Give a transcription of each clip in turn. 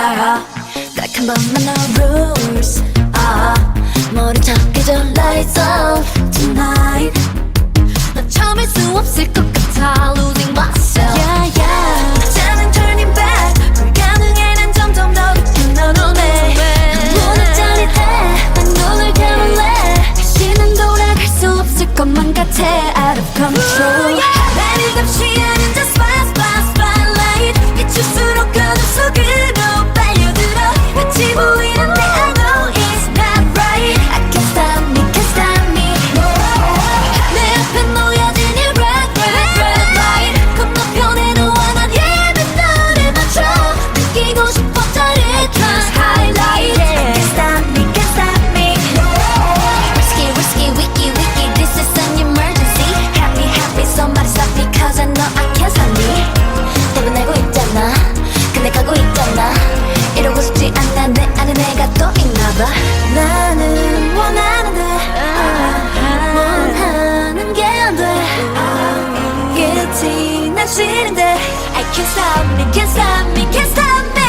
딱 한 번만 no rules 모른 척 해줘 lights off tonight 넌 참을 수 없을 것 같아 losing myself yeah yeah 나는 turning back 불가능해 난 점점 더 깊은 넌 오네 문을 짜릿해 난 눈을 감을래 다시는 돌아갈 수 없을 것만 같아 out of control 나를 감시 하는 저 spotlight 비출수록 어둠 속으로 빨려들어 같이 보이는데 I know it's not right I can't stop me, can't stop me 내 앞에 놓여진 이 red light 건너편에 너와 난 예쁜 너를 맞춰 느끼고 싶어 짜릿한 highlight I can't stop me, can't stop me Risky, risky, wiki, wiki This is an emergency Happy, happy Somebody stop me Cause I know I can't stop me 대변하고 있잖아 근데 가고 있잖아 이러고 싶지 않아 내 안에 내가 또 있나봐 나는 원하는데 원하는 게 안 돼 끝이 난 싫은데 I can't stop me, can't stop me, can't stop me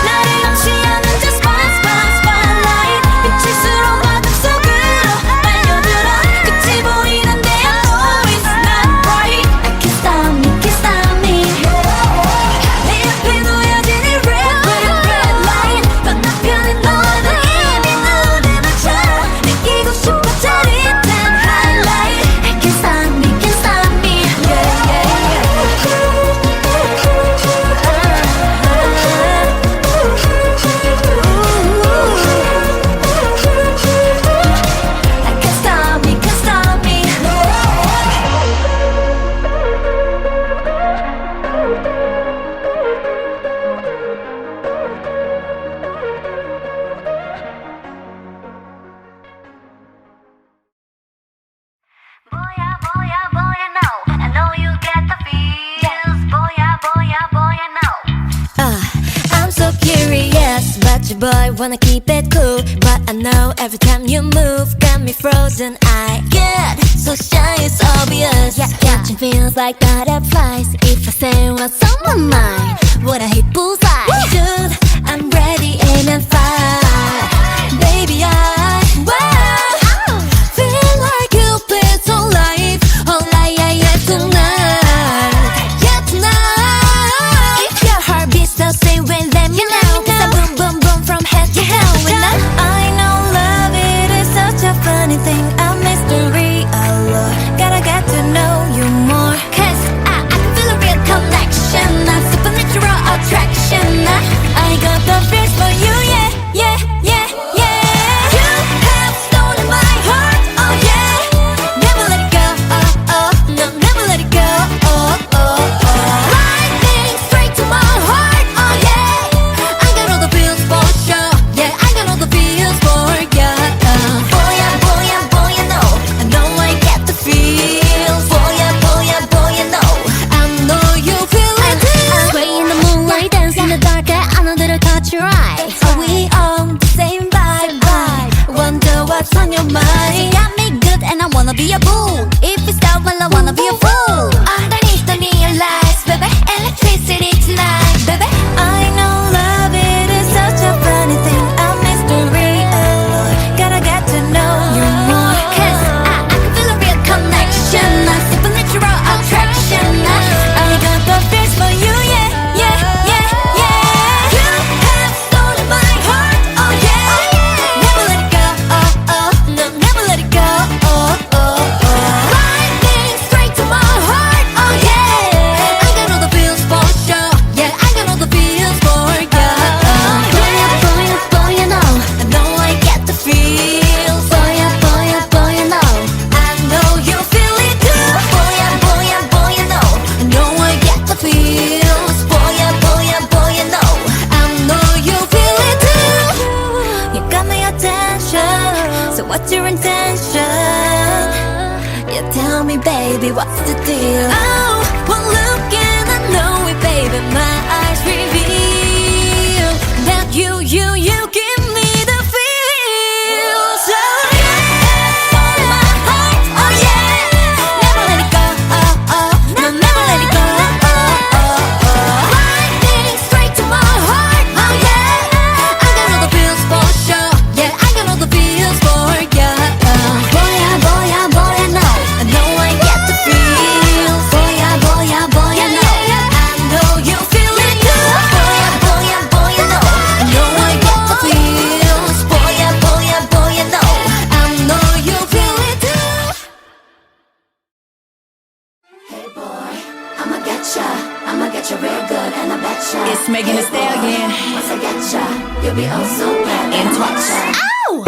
나를 감시하는 저 spotlight 비칠수록 어둠 속으로 빨려들어 끝이 보이는데 I know it's not right I can't stop me, can't stop me 내 앞에 놓여진 이 red light 건너편에 너와 나 이미 눈을 맞춰 느끼고 싶어 짜릿한 highlight I can't stop me, can't stop me yeah, yeah, I can't stop me, can't stop me Boya, no I know you get the feels Boya, no I'm so curious about you boy wanna keep it cool But I know every time you move got me frozen I get so shy it's obvious Catching feels like butterflies If I say what's on my mind Would I hit bullseye? Dude, I'm ready aim and fire Baby I feel like Cupid's on life yeah tonight Yeah tonight If your heart beats the same way let me know Cause I boom boom boom from head to toe I know love it is such a funny thing A mystery allure Gotta get to know you more Cause I can feel a real connection A supernatural attraction I got the feels for you yeah yeah yeah yeah You have stolen my heart oh yeah Never let it go no never let it go Lightning straight to my heart oh yeah I got all the feels for sure yeah I got all the feels for ya Boya, no I know I get the feels Boya, no I know you feel it too Sway in the moonlight dance in the dark I know that I caught your eye Are we on the same vibe? Wonder what's on your mind You got me good and I wanna be a bull If you stop well I wanna be a fool Underneath the neon lights baby Electricity tonight baby I know love it is such a funny thing A mystery allure Gotta get to know you more Cause I can feel a real connection A supernatural attraction I got the feels for you yeah yeah yeah yeah You have stolen my heart oh yeah Never let it go no never let it go Lightning straight to my heart oh yeah I got all the feels for sure yeah I got all the feels for ya Boya, no I know I get the feels Boya, no I know you feel it too Boya, no I know I get the feels Boya, no I know you feel it too You got my attention So what's your intention? Yeah, tell me baby, what's the deal? Oh, one look and I know it baby My eyes reveal That you give me the feels Oh yeah Stole my heart, oh yeah Never let it go, no never let it go Lightning straight to my heart It's Megan Thee Stallion. Once I get ya, you'll be oh so glad. And twice. Ow!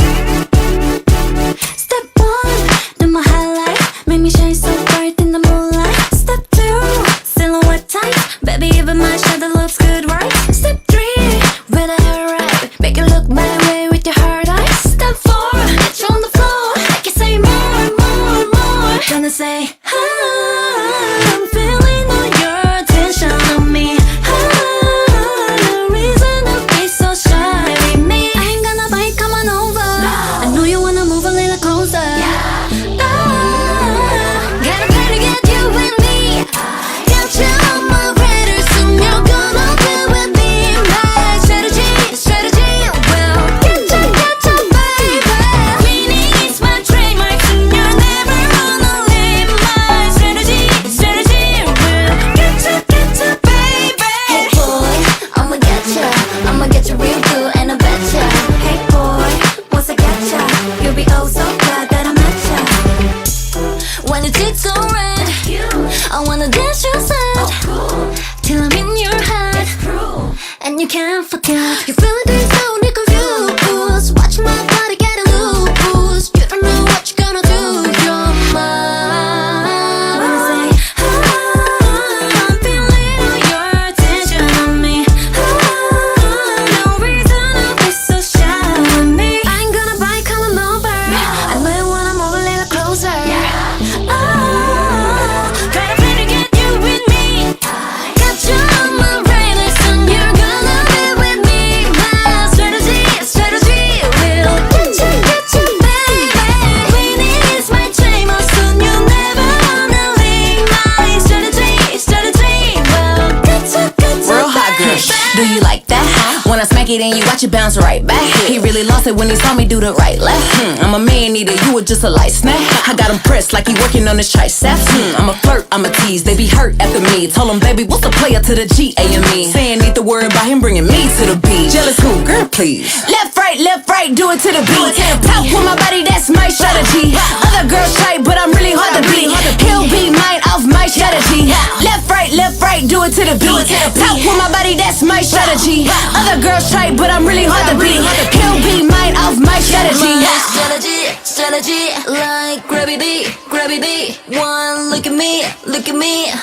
Step one, do my highlight, make me shine so bright in the moonlight. Step two, silhouette tight, baby even my shadow looks good, right? Step three, with a hair right, make you look my way with your hard eyes. Step four, get you on the floor, make you say more, more, more. Gonna say, I'm feeling all your attention on me. No reason to be so shy with me. I ain't gonna bite, come on over. I know you wanna move a little closer. Gotta pay to get you with me. Got you on my radar, soon you're gonna be with me. My strategy will get you, baby. Meaning it's my trademark, soon you'll never wanna leave. My strategy will get you, baby. Hey boy, I'ma get you real good and I bet ya. Hey boy, once I get ya, you'll be oh so glad that I met ya. When your cheeks so red, I wanna dance your side till I'm in your head, and you can't forget. You feel like this so confused. Watch my body get loose. You don't know what you're gonna do. You're mine. When I say, I'm feeling all your attention on me. No reason to be so shy with me. I ain't gonna bite, come on over. I know you wanna move a little closer. Gotta play to get you with me. Got you on my radar, soon you're gonna be with me. My strategy will get you, baby. Winning is my dream, oh soon you'll never wanna leave. My strategy will get you, Real hot girl. Do you like that? When I smack it and you watch it bounce right back. He really lost it when he saw me do the right left. I'm a man eater, you were just a light snack. I got him pressed like he working on his triceps. I'm a flirt, I'm a tease, they be hurt after me. Told him, baby, what's the player to the G-A-M-E? Saying need the word about him bringing me to the beat. Jealous who? Girl, please. Left, right, do it to the beat. Talk with my body, that's my strategy. Other girls try, but I'm really hard to beat. He'll be mine off my strategy. Left, right, do it to the beat. Talk with my body, that's my strategy. Other girls try, but I'm really hard to beat. He'll be mine off my strategy. My strategy, like gravity. One look at me.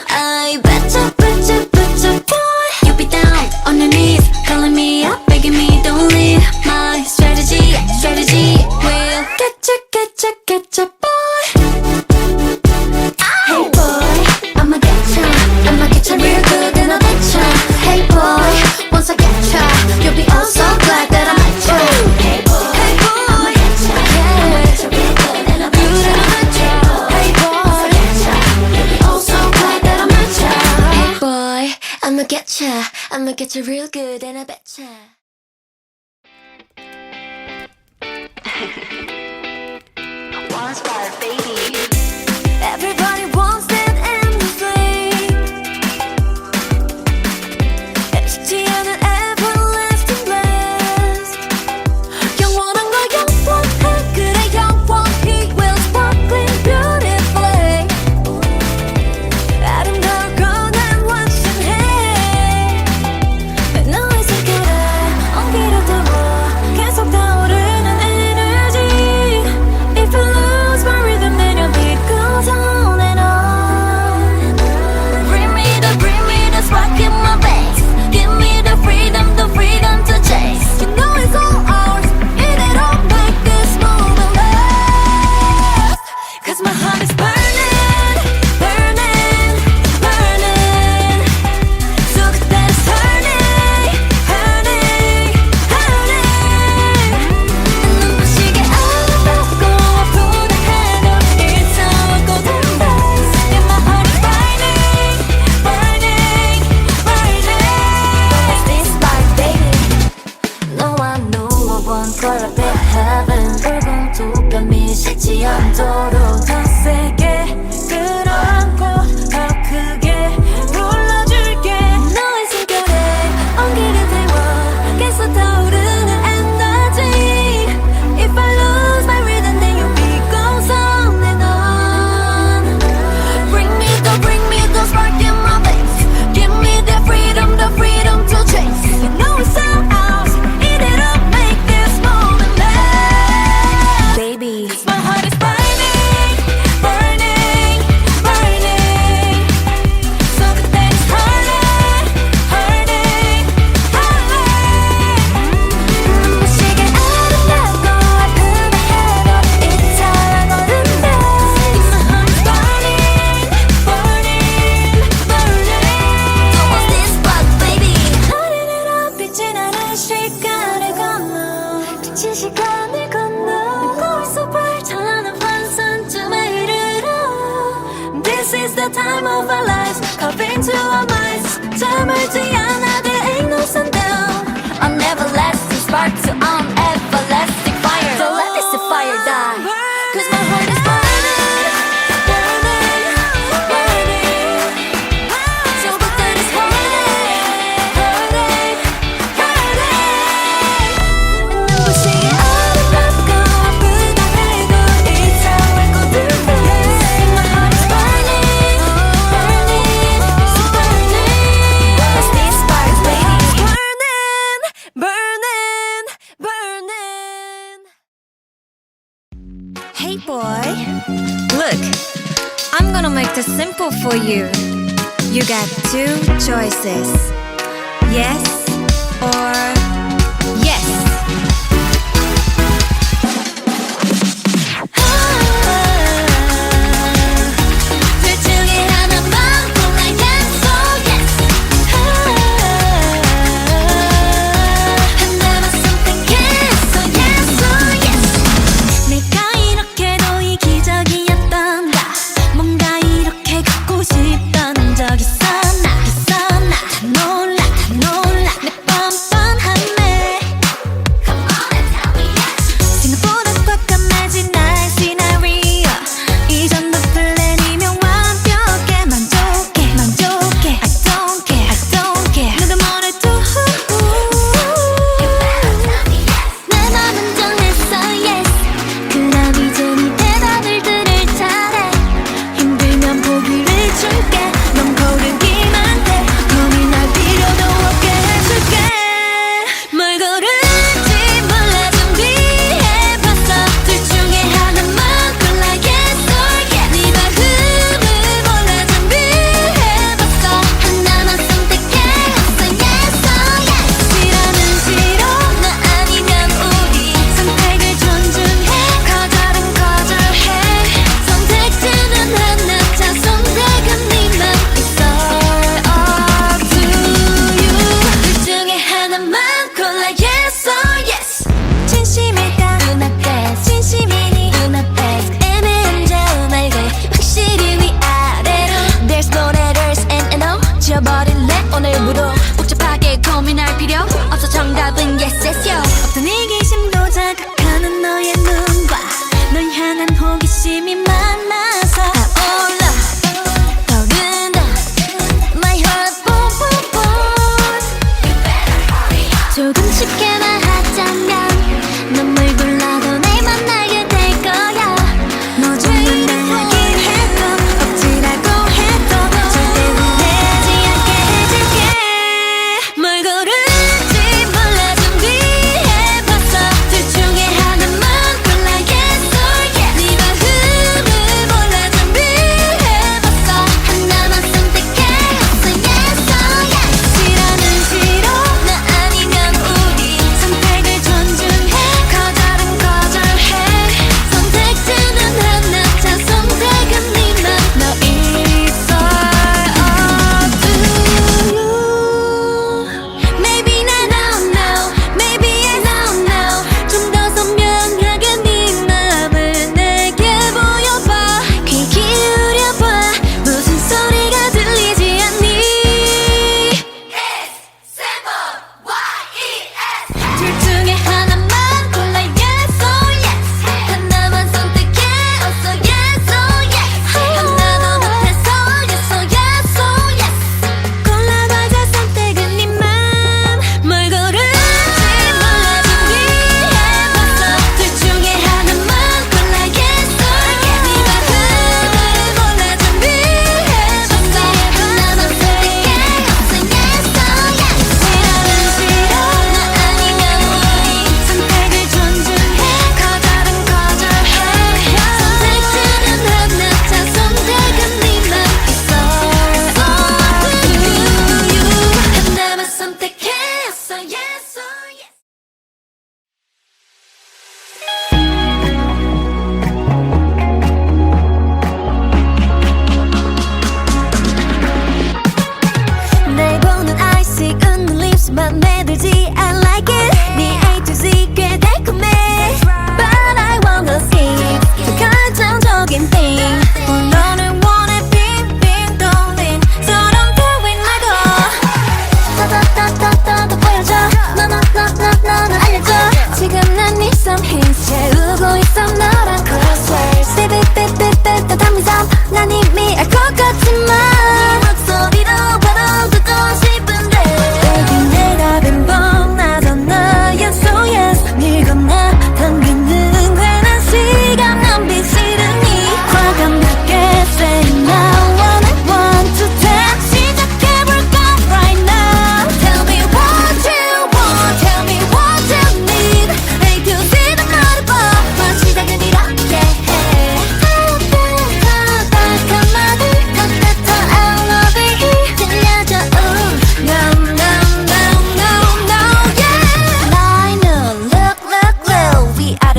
I betcha, boy. You be down on your knees, calling me up, begging me don't leave. My strategy will get you, boy. Hey boy, I'ma get you real good and I bet ya. Hey boy, once I get ya, you'll be oh so glad that I met ya. Hey boy, I'ma get ya, real good and I bet ya. Hey boy, you'll be oh so glad that I met ya. Hey boy, I'ma get you real good and I bet ya. One star, baby. Everybody wants that endlessly. HT and an everlasting bliss. 영원한 걸 영원해. 그래 영원히 will sparkling beautifully. 아름다운 건 완전해. 내 너의 세계를 엉기려 들어 계속 타오르는 energy. If you lose my rhythm then you'll be time of our lives, carve into our minds. 잠을지 않아, there ain't no sundown. An everlasting spark to an everlasting fire. So let this fire die, 'cause my heart is burning, burning, burning. So good that it's hurting, hurting, hurting. 눈부신 아름답고 불타해도 이상할 것들. My heart is burning, burning, so burning. Let's be sparks, baby. Burning, burning, burning. Hey boy, look, I'm gonna make this simple for you. You got two choices, yes or yes. 둘 중에 하나만 골라, yes or yes. 하나만 선택했어, yes or yes. 내가 이렇게도 이기적이었던가, 뭔가 이렇게 갖고 싶던 적 있었나, 있었나. 다 놀라, 다 놀라. 내 뻔뻔함에 Come on and tell me yes. 생각보다 꽉감해진 나의 시나리오. 이전도 플랜이면 완벽해. 만족해, 만족해. I don't care, I don't care. 누가 뭐래도 내 맘은 정했어, yes. 그럼 이제 네 대답을 들을 차례. 힘들면 포기를 줄게. 넌 고르기만 돼. 고민할 필요도 없게 해줄게. 뭘 고를지 몰라 준비해봤어. 둘 중에 하나만 골라, yes or yes. 네 마음을 몰라 준비해봤어. 하나만 선택했어, yes or yes. 싫어는 싫어, 나 아니면 우리. 선택을 존중해, 거절은 거절해. 선택지는 하나, 자 선택은 네맘. It's all up to you. 둘 중에 하나만 골라, yes or yes. 진심일까? 눈앞에 진심이니? 눈앞에 애매한 저 말고 확실히 위아래로. There's no letters and no. 지워버릴래 오늘부로. 복잡하게 고민할 필요 없어. 정답은 yes, yes, yo. 어떤 이기심도 자극하는 너의 눈과 널 향한 호기심이 만나서 타올라, 떠오른다. My heart boom, boom, boom. 조금 쉽게만 하자면 넌 뭘 골라도 날 만나게 될 거야. 너 죽는다 하긴 해도 억지라고 해도 절대 후회하지 않게 해줄게. 뭘 고를지 몰라 준비해봤어. 둘 중에 하나만 골라, yes or yes. 네 마음을 몰라 준비해봤어. 하나만 선택했어, yes or yes. 싫어는 싫어, 나 아니면 우리.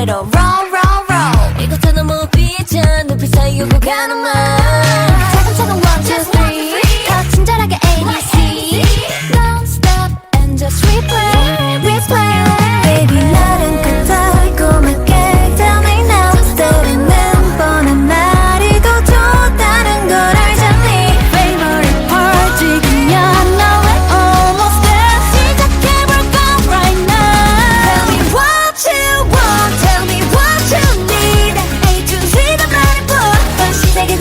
아래로 roll roll roll 이것도 너무 비전 눈빛 사이 오고 가는 말 차근차근 1, 2, 3 더 친절하게 ABC Don't stop and just replay replay Baby 나랑 같아 고맙게 Tell me now 때리는 뻔한 말이 더 좋다는 걸 알잖니 Favorite part 지금이야 너의 almost there 시작해볼까 right now Tell me what you want Tell me what you need A to Z 다 말해봐 넌 시작이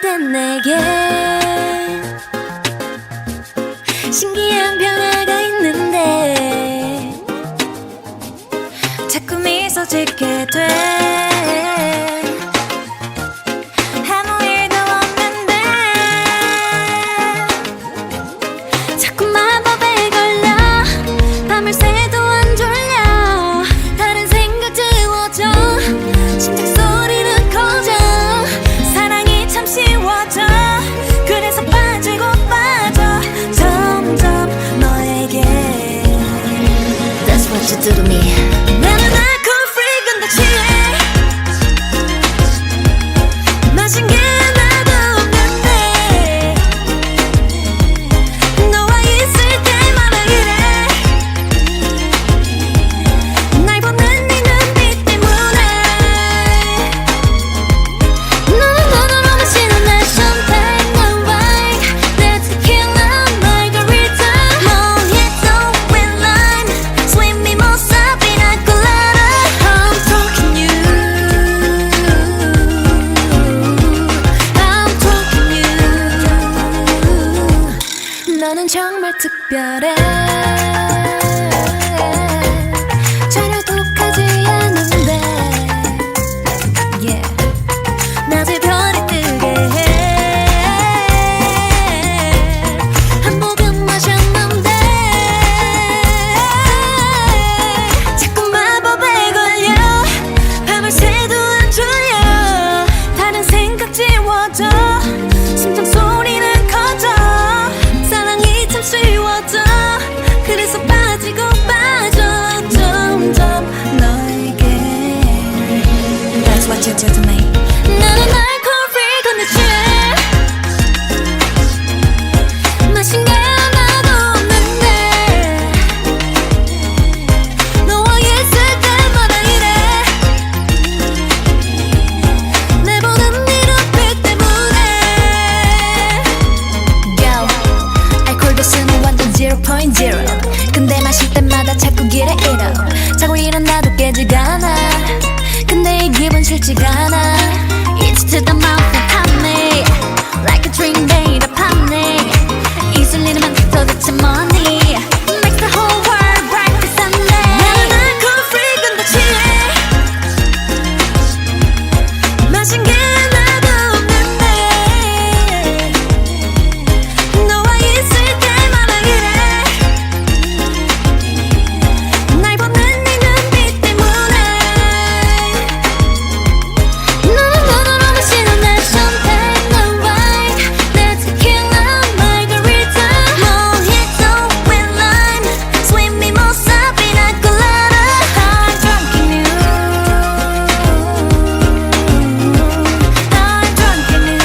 땐 내게 신기한 변화가 있는데 자꾸 미소 짓게 돼 아무 일도 없는데 자꾸 마법에 걸려 밤을 새도 안 졸려 다른 생각 지워져 심장 소리는 커져 사랑이 참 쉬워져 그래서 빠지고 빠져 점점 너에게 That's what you do to me 나는 alcohol free 근데 취해 마신 게 하나도 없는데 너와 있을 때마다 이래 날 보는 네 눈빛 때문에 너는 눈으로 마시는 내 champagne 난 wine 내 tequila margarita mojito with lime sweet mimosa pina colada I'm talking you I'm talking you 너는 정말 특별해 전혀 독하지 않은데 yeah. 낮에 별이 뜨게 해 한 모금 마셨는데 자꾸 마법에 걸려 밤을 새도 안 졸려 다른 생각 지워져 심장 소리는 커져 사랑이 참 쉬워져 그래서 빠지고 빠져 점점 너에게 That's what you do to me 나는 alcohol free 근데 취해 마신 게 하나도 없는데 너와 있을 때마다 이래 내 보는 네 눈빛 때문에 Yo 알콜 도수는 완전 0.0 근데 마실 때마다 자꾸 길에 잃어 자고 일어나도 깨지가 않아 근데 이 기분 싫지가 않아 It's to the mouth and pop me Like a drink made of honey 이슬리는 만 도대체 뭐니 Makes the whole world bright as Sunday 나는 alcohol free 근데 취해 마신 게 하나도 없는데 너와 있을 때마다 이래 날 보는 네 눈빛 때문에 너는 눈으로 마시는 내 champagne 난 wine 내 tequila margarita mojito with lime sweet mimosa pina colada I'm drunk in you I'm drunk in you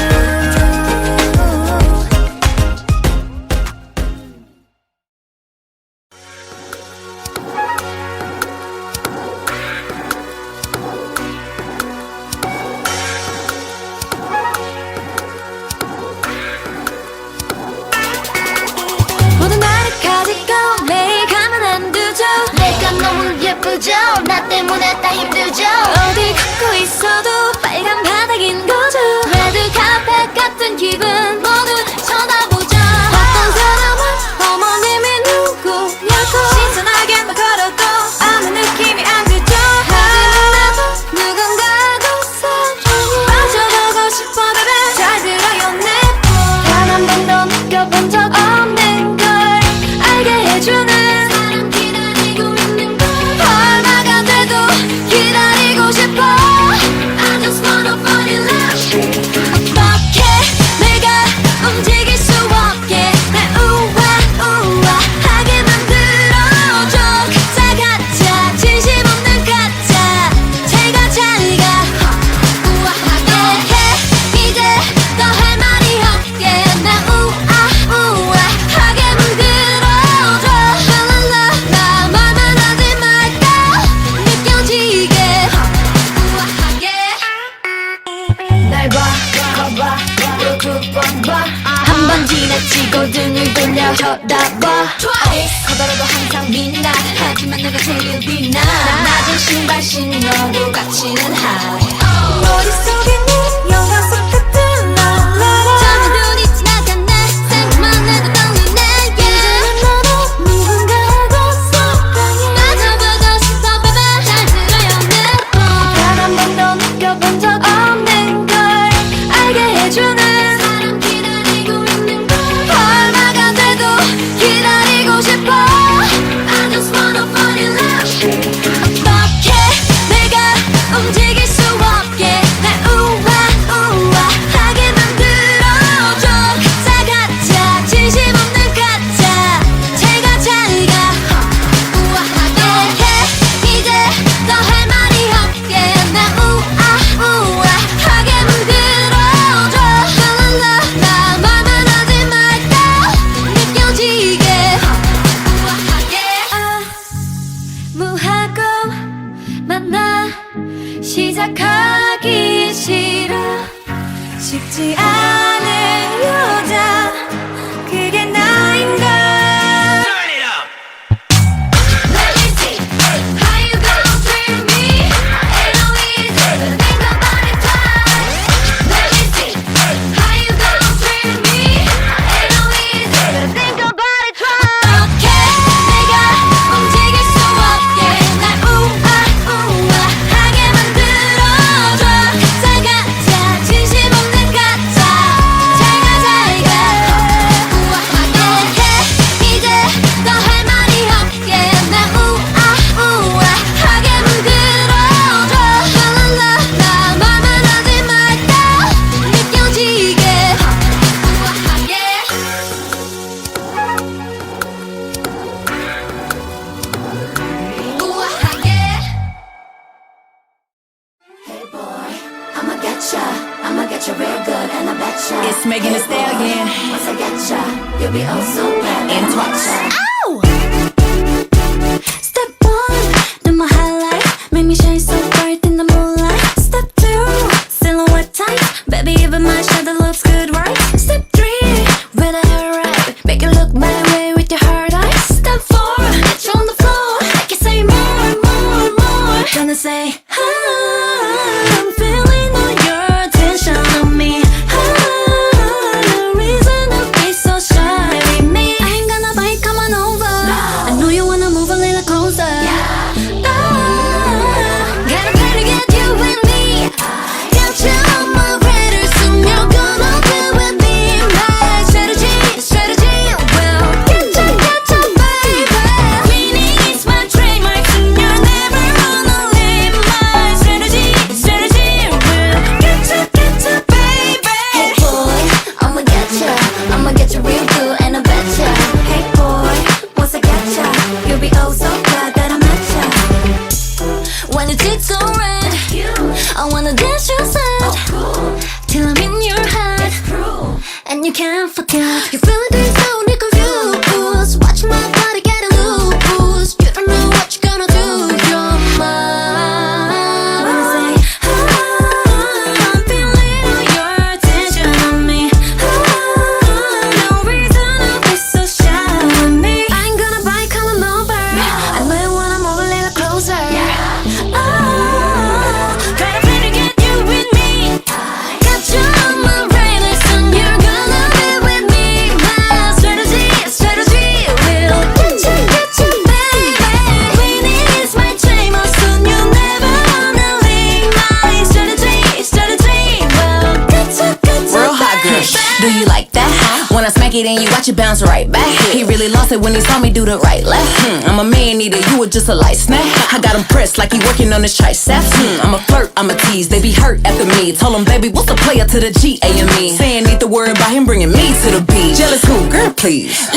모든 나를 가지고 매일 가면 안 되죠 내가 너무 예쁘죠 나 때문에 다 힘들죠 어디 걷고 있어도 빨간 바닥인 거죠 레드 카펫 같은 기분 모두 쳐다보죠 어떤 사람은 어머님이 누구냐고 신선하게 막 걸어도 아무 느낌이 안 들죠 하지만 나도 누군가하고 사랑해 빠져보고 싶어 baby 잘 들어요 단 한 번도 느껴본 적 없는 걸 알게 해주는 사람 기다리고 있는 걸 얼마가 돼도 기다리고 싶어 I just wanna fall in love 어떻게 내가 움직일 수 없게 날 우아하게 만들어줘 가짜 진심 없는 가짜 제가 잘가 우아하게 해 이제 더 할 말이 없게 날 우아하게 만들어줘 랄랄라 나 말만 하지 말까 느껴지게 우아하게 날 봐, 봐봐, 또 두 번 봐. 한 번 지나치고 등을 돌려 쳐다봐. 커다라도 항상 빛나. 하지만 내가 제일 빛나. 낮은 신발 신어도 갇히는 하이. 머릿속에 네 영화 속 같은 너 시작하기 싫어 쉽지 않은 여자 그게 나인가 Let me see how you gonna treat me. Ain't no easy to think about it twice. Let me see how you gonna treat me. Ain't no easy to think about it twice. Okay, 내가 움직일 수 없게 날 우아하게 만들어줘. 가짜 진심 없는 가짜 잘가 우아하게 해 이제 더 할 말이 없게 날 우아하게 만들어줘. 랄랄라 말만 하지 말고 느껴지게 우아하게 우아하게. Hey boy, I'ma get ya real good and I betcha. It's Megan Thee Stallion. Once I get ya, you'll be oh so glad that I And met twice. ya. Step 1 do my highlight make me shine so bright in the moonlight Step 2 silhouette tight baby even my shadow looks good right Step 3 with a hair right make you look my way with your hard eyes Step 4 get you on the floor make you say more gonna say I'm feeling all your attention on me no reason to be so shy with me I ain't gonna bite come on over I know you wanna move a little closer gotta try to get you with me got you on my radar soon you're gonna be with me my strategy will get you baby meaning it's my trademark soon you'll never wanna leave my strategy will get you baby Hey boy, I'ma get ya real good and I betcha. Hey boy, once I get ya, you'll be oh so glad that I met ya. When your cheeks so red, I wanna dance your side till I'm in your head, and you can't forget. You feeling this so confused. Watch my body get loose. You don't know what you're gonna do. You're mine. When I say I'm feeling all your attention on me. No reason to be so shy with me. I ain't gonna bite, come on over. I know you wanna move a little closer. Gotta play to get you with me. Got you on my radar, soon you're gonna be with me. My strategy will get you, baby. Winning is my dream, oh soon you'll never wanna leave. My strategy will get you, Real hot girl. Do you like that? When I smack it and you watch it bounce right back. He really lost it when he saw me do the right left. I'm a man eater, you were just a light snack. I got him pressed like he working on his triceps. I'm a flirt, I'm a tease, they be hurt after me. Told him, baby, what's the player to the G-A-M-E? Saying need the word about him bringing me to the beat. Jealous who? Girl, please.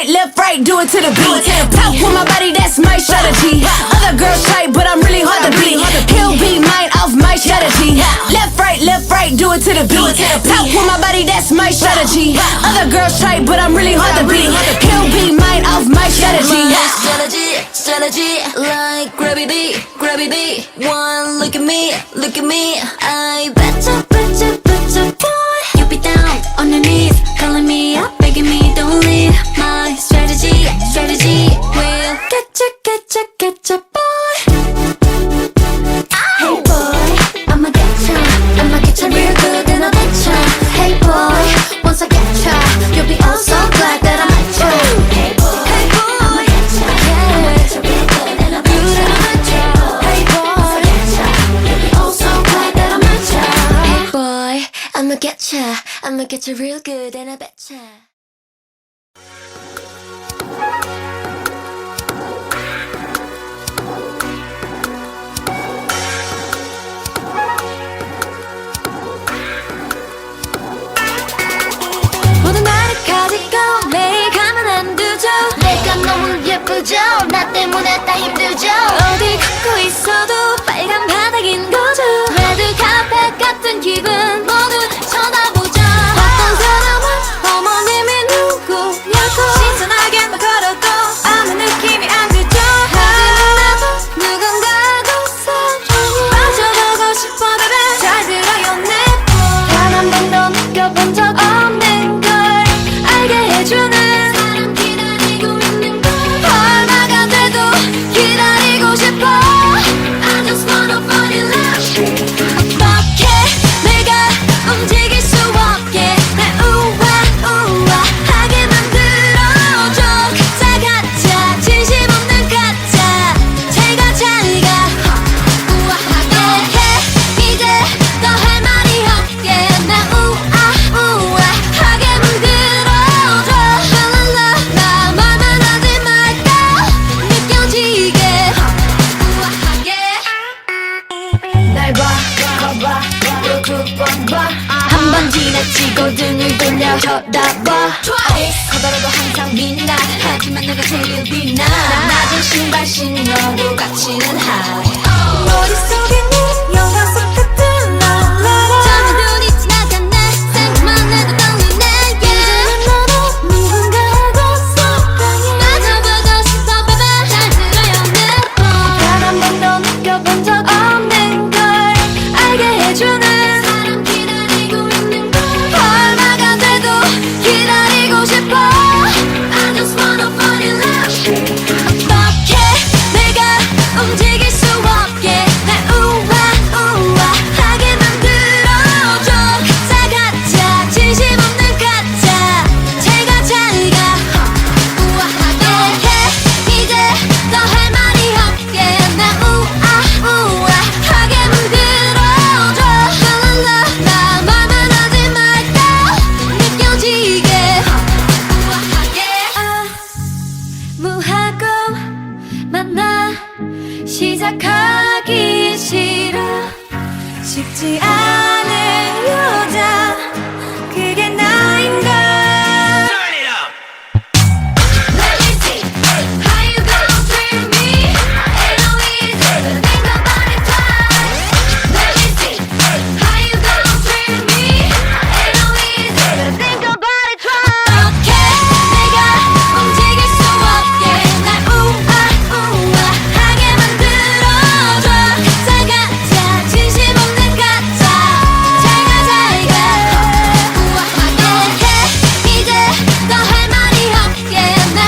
Left, right, do it to the beat. Talk with my body, that's my strategy. Other girls try, but I'm really hard to beat. He'll be mine off my strategy. Left, right, do it to the beat. Talk with my body, that's my strategy. Other girls try, but I'm really hard to beat. He'll be mine off my strategy. My strategy, like gravity. One look at me, I betcha, boy. You be down on your knees, calling me up, begging me don't leave. My strategy will get you, boy. Hey boy, I'ma get ya real good and I betcha. Hey boy, once I get ya, you'll be oh so glad that I met ya. Hey boy, I'ma get ya real good and I betcha. Hey boy, once I get ya, you'll be oh so glad that I met ya. Hey boy, I'ma get ya real good and I betcha. 모든 나를 가지고 매일 가면 안 되죠. 내가 너무 예쁘죠? 나 때문에 다 힘들죠? 어디 걷고 있어도 빨간 바닥인 거죠. 레드 카펫 같은 기분 모두 쳐다보자. 어떤 사람은 어머님이 누구냐고 신선하게 막 걸어도 아무 느낌이 안 들죠. 하지만 나도 누군가하고 사랑에 빠져보고 싶어. 빛나 하지만 너가 제일 빛나 낮은 신발 신어도 갇히는 high 머릿속에 네 영화 속 같은 너 처음에 눈이 지나갔네 생각만 해도 떨리네 이제는 너도 누군가하고 사랑해 맞아보고 싶어 baby 잘 들어요 내맘 단 한 번도 느껴본 적 없는 걸 알게 해주는 사람 기다리고 있는 걸 얼마가 돼도 기다리고 싶어 I just wanna fall in love 어떻게 내가 움직일 수 없게 날 우아하게 만들어줘 사가짜 진심 없는 가짜 제가 잘가 우아하게 해 이제 더 할 말이 없게 날 우아하게 만들어줘 랄랄라 나 말만 하지 말까 느껴지게 우아하게 무하고 만나 시작하기 싫어 쉽지 않은 여자 그게 나인가 Let me see how you gonna treat me Ain't no easy to think about it twice Let me see how you gonna treat me Ain't no easy to think about it twice 어떻게 내가 움직일 수 없게 날 우아하게 만들어줘 사가짜 진심 없는 가짜 잘가 우아하게 해 이제 더 할 말이 없게 날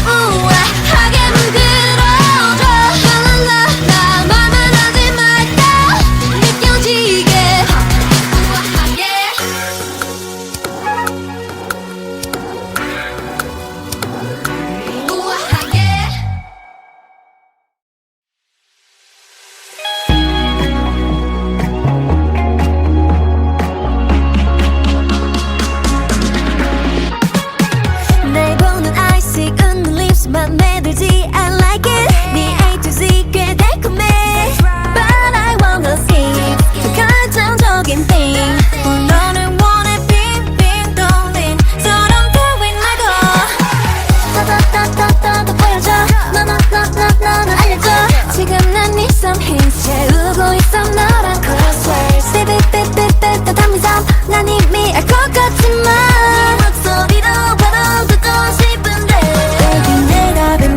우아하게 만들어줘 랄랄라 나 말만 하지 말까 느껴지게 우아하게 우아하게 날 보는 eyesick 웃는 lips 맘에 들지 I like it 네 A to Z 꽤 달콤해 But I wanna see 더 결정적인 thing 너를 원해 빙빙 돌린 서럼 따윈 말고 따따따따따 보여줘 너는 알려줘 지금 난 네 something 채우고 있어 너랑 crosswords 삐삐삐삐삐 미삼 난 이미 알 것 같지만 네 목소리로 바로 듣고 싶은데 Baby 내 답을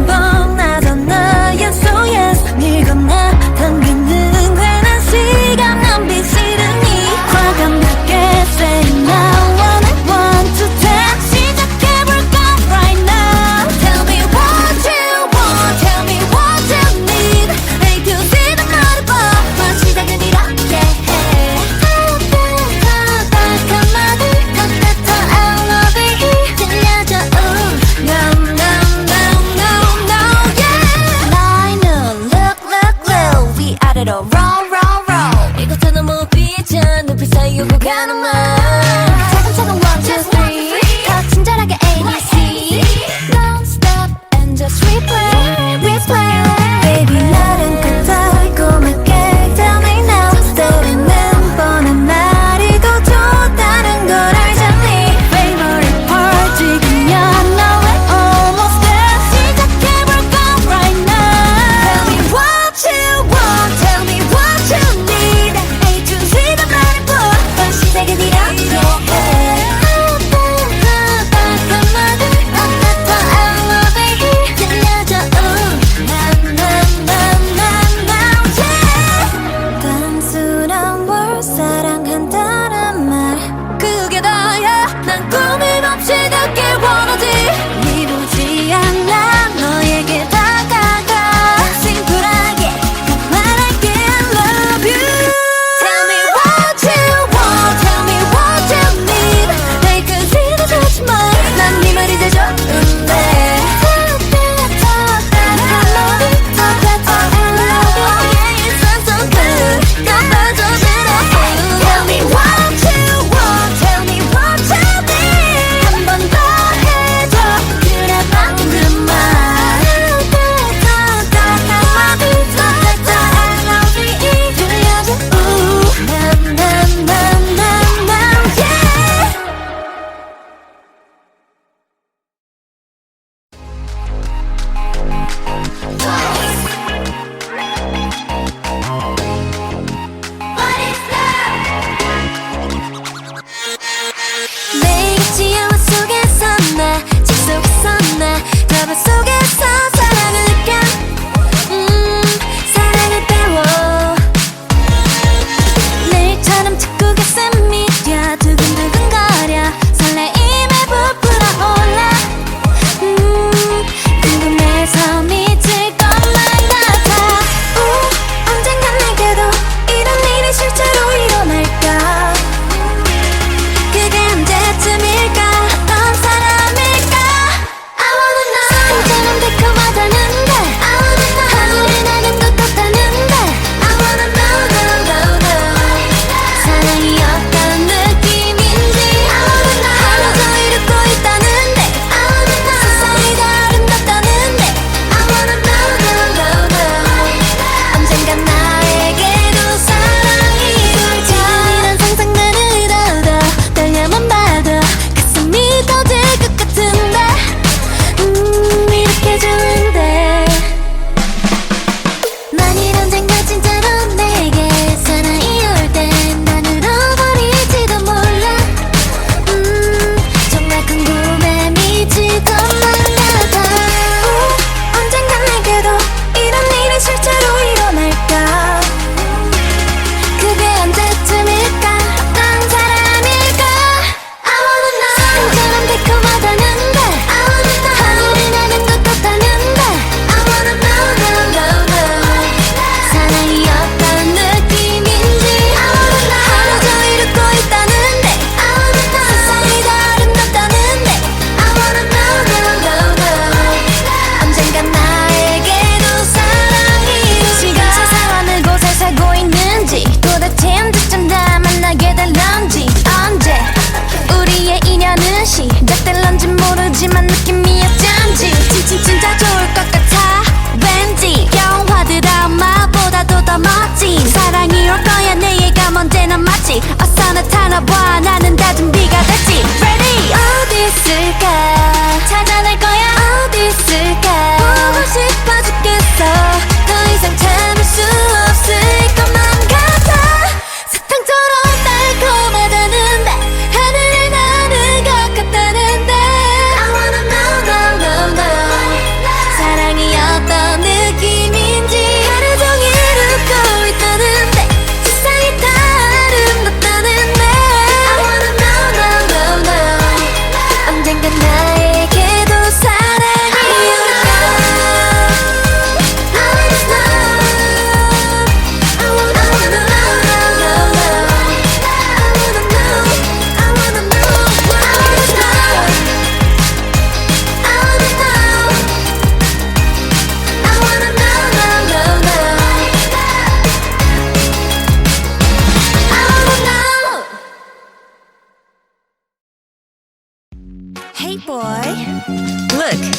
look,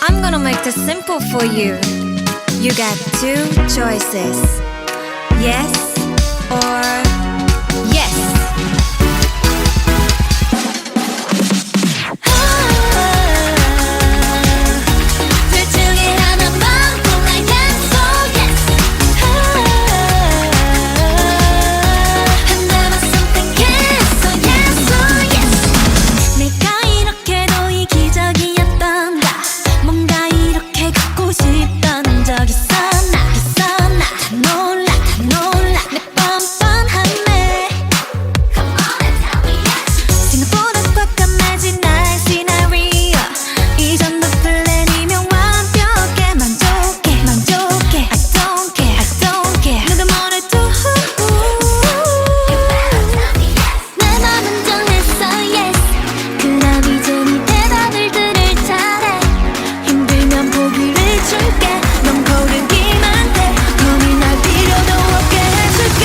I'm gonna make this simple for you. You got two choices. Yes or yes. 둘 중에 하나만 골라 yes or yes. 하나만 선택했어 yes or yes. 내가 이렇게도 이기적이었던가 뭔가 이렇게 갖고 싶던 적 있었나 다 놀라 내 뻔뻔함에 생각보다 꽉감해진 나의 시나리오 이전도 플랜이면 완벽해 만족해 I don't care 누가 뭐래도 내 맘은 정했어 yes 그럼 이제 네 대답을 들을 차례 힘들면 포기를 줄게 넌 고르기만 돼 고민할 필요도 없게 해줄게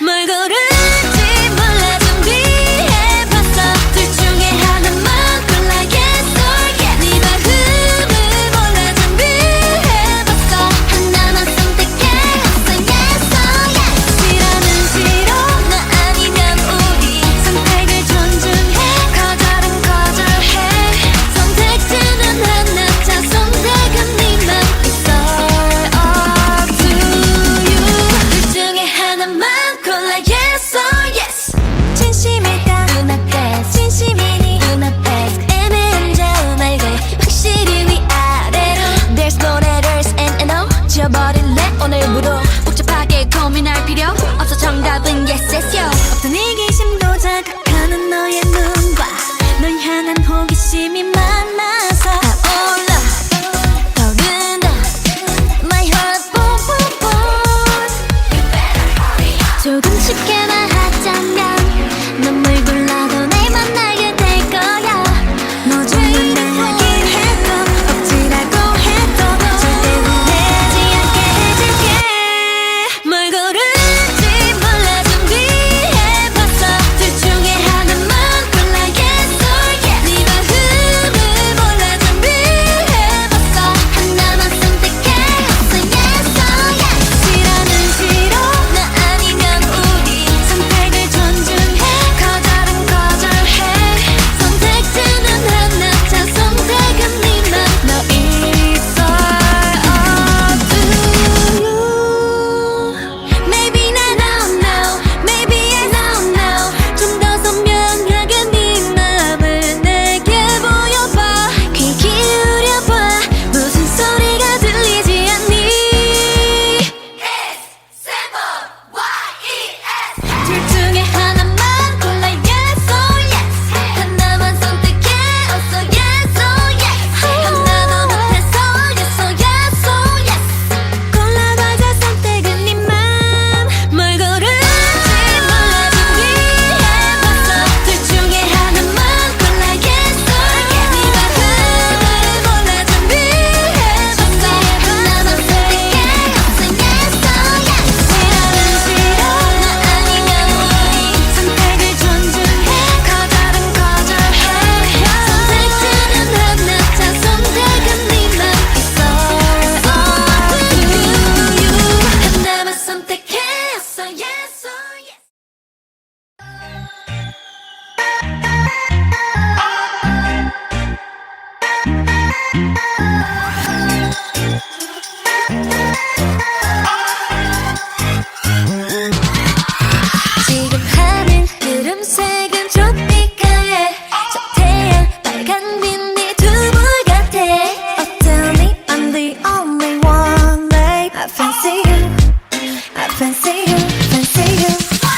뭘 고를지 몰라 준비해봤어 둘 중에 하나만 골라 yes or yes 네 마음을 몰라 준비해봤어 하나만 선택했어 yes or yes 싫어는 싫어 나 아니면 우리 선택을 존중해 거절은 거절해 선택지는 하나 자 선택은 네맘 It's all up to you 둘 중에 하나만 골라 yes or yes 진심일까 눈앞에 진심이니 눈앞에 애매한 저 말고 확실히 위아래로 There's no letters and no 지워버릴래 오늘부로 복잡하게 고민할 필요 없어 정답은 yes yes yo 어떤 이기심도 자극하는 너의 눈과 널 향한 호기심이 만나서 타올라 떠오른다 My heart boom boom boom 조금 쉽게 말하자면 넌 뭘 골라도 날 만나게 될 거야 너 죽는다 하긴 해도 억지라고 해도 절대 후회하지 않게 해줄게 뭘 고를지 몰라 준비해봤어 둘 중에 하나만 골라 yes or yes 네 마음을 몰라 준비해봤어 하나만 선택했어 yes or yes 싫어는 싫어 나 아니면 우리 선택을 존중해 거절은 거절해 선택지는 하나 자 선택은 네맘 No it's all up to you Maybe I don't know Maybe I don't know 좀 더 선명하게 네 맘을 내게 보여봐 귀 기울여봐 무슨 소리가 들리지 않니 둘 중에 하나만 골라 yes or yes 하나만 선택해 어서 yes or yes 하나도 못해서 yes or yes or yes 골라봐자 선택은 네맘뭘 고를지 몰라 준비해봤어 둘 중에 하나만 골라 yes or yes 네 마음을 몰라 준비해봤어 하나만 선택해 어서 yes or yes 싫어는 싫어 나 아니면 우리 선택을 존중해 거절은 거절해 선택지는 하나 자 선택은 네맘 It's all up to you 하나만 선택했어 yes or yes 지금 하늘 구름색은 트로피칼해 저 태양 빨간 빛이 두불 같아 Oh tell me I'm the only one babe I fancy you I fancy you fancy you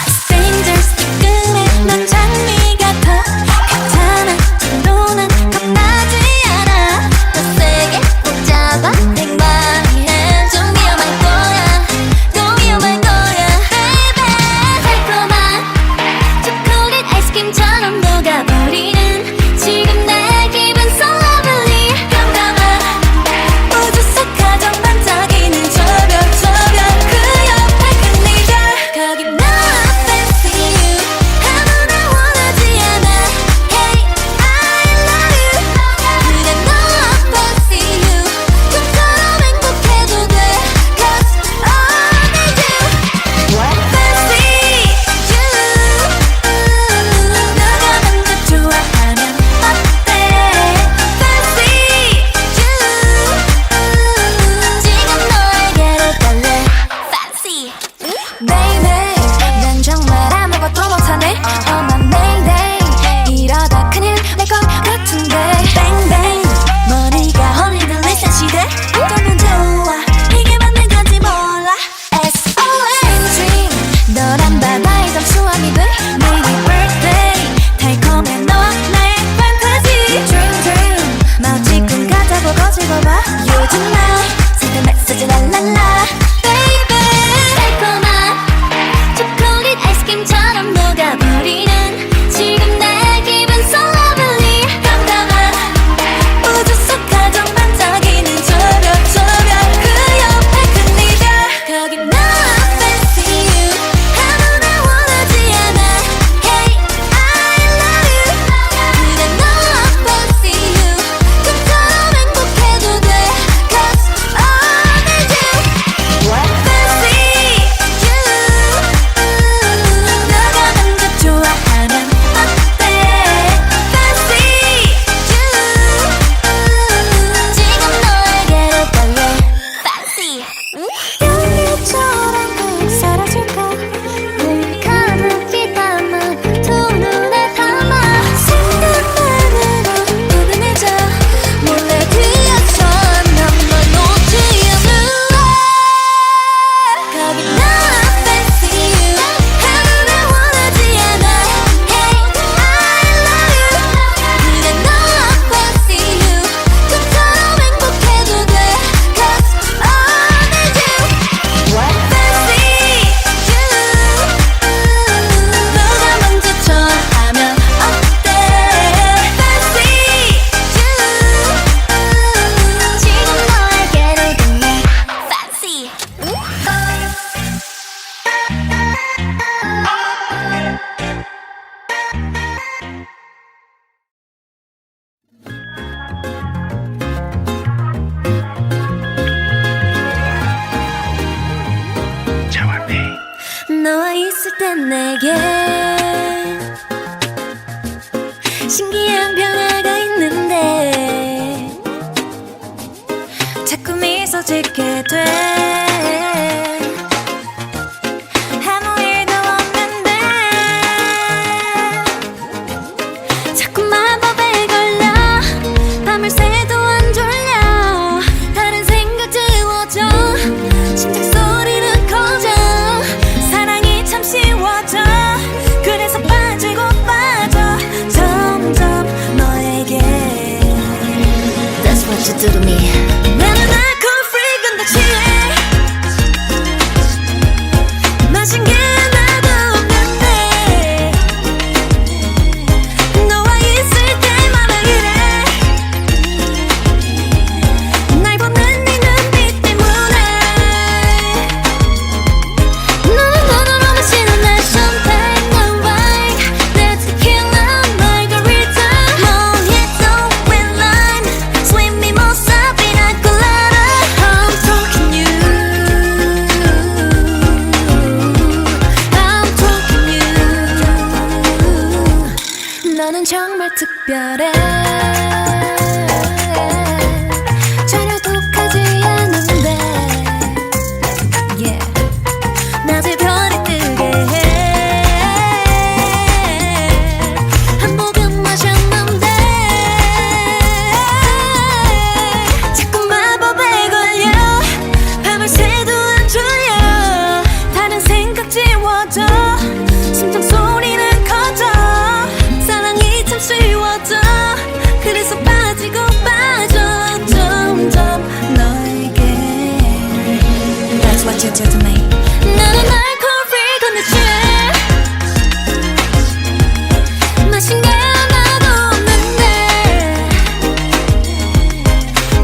Strangers 끝에 넌 장미 같아 괜찮아 정도는 겁나지 않아 The 땐 내게 신기한 변화가 있는데 자꾸 미소 짓게 돼 아무 일도 없는데 자꾸 마법에 걸려 밤을 새도 안 졸려 다른 생각 지워져 심장 소리는 커져 사랑이 참 쉬워져 그래서 빠지고 빠져 점점 너에게 That's what you do to me. 나는 alcohol free 근데 취해 마신 게 하나도 없는데 너와 있을 때마다 이래 날 보는 네 눈빛 때문에 너는 너로 마시는 내 champagne 난 wine 내 tequila margarita mojito with lime sweet mimosa pina colada I'm talking you I'm talking you 너는 정말 특별해 전혀 독하지 않은데 yeah. 낮에 별이 뜨게 해 한 모금 마셨는데 자꾸 마법에 걸려 밤을 새도 안 졸려 다른 생각 지워져 심장 소리는 커져 사랑이 참 쉬워져 그래서 빠지고 빠져 점점 너에게 That's what you do to me. 나는 alcohol free 근데 취해 마신 게 하나도 없는데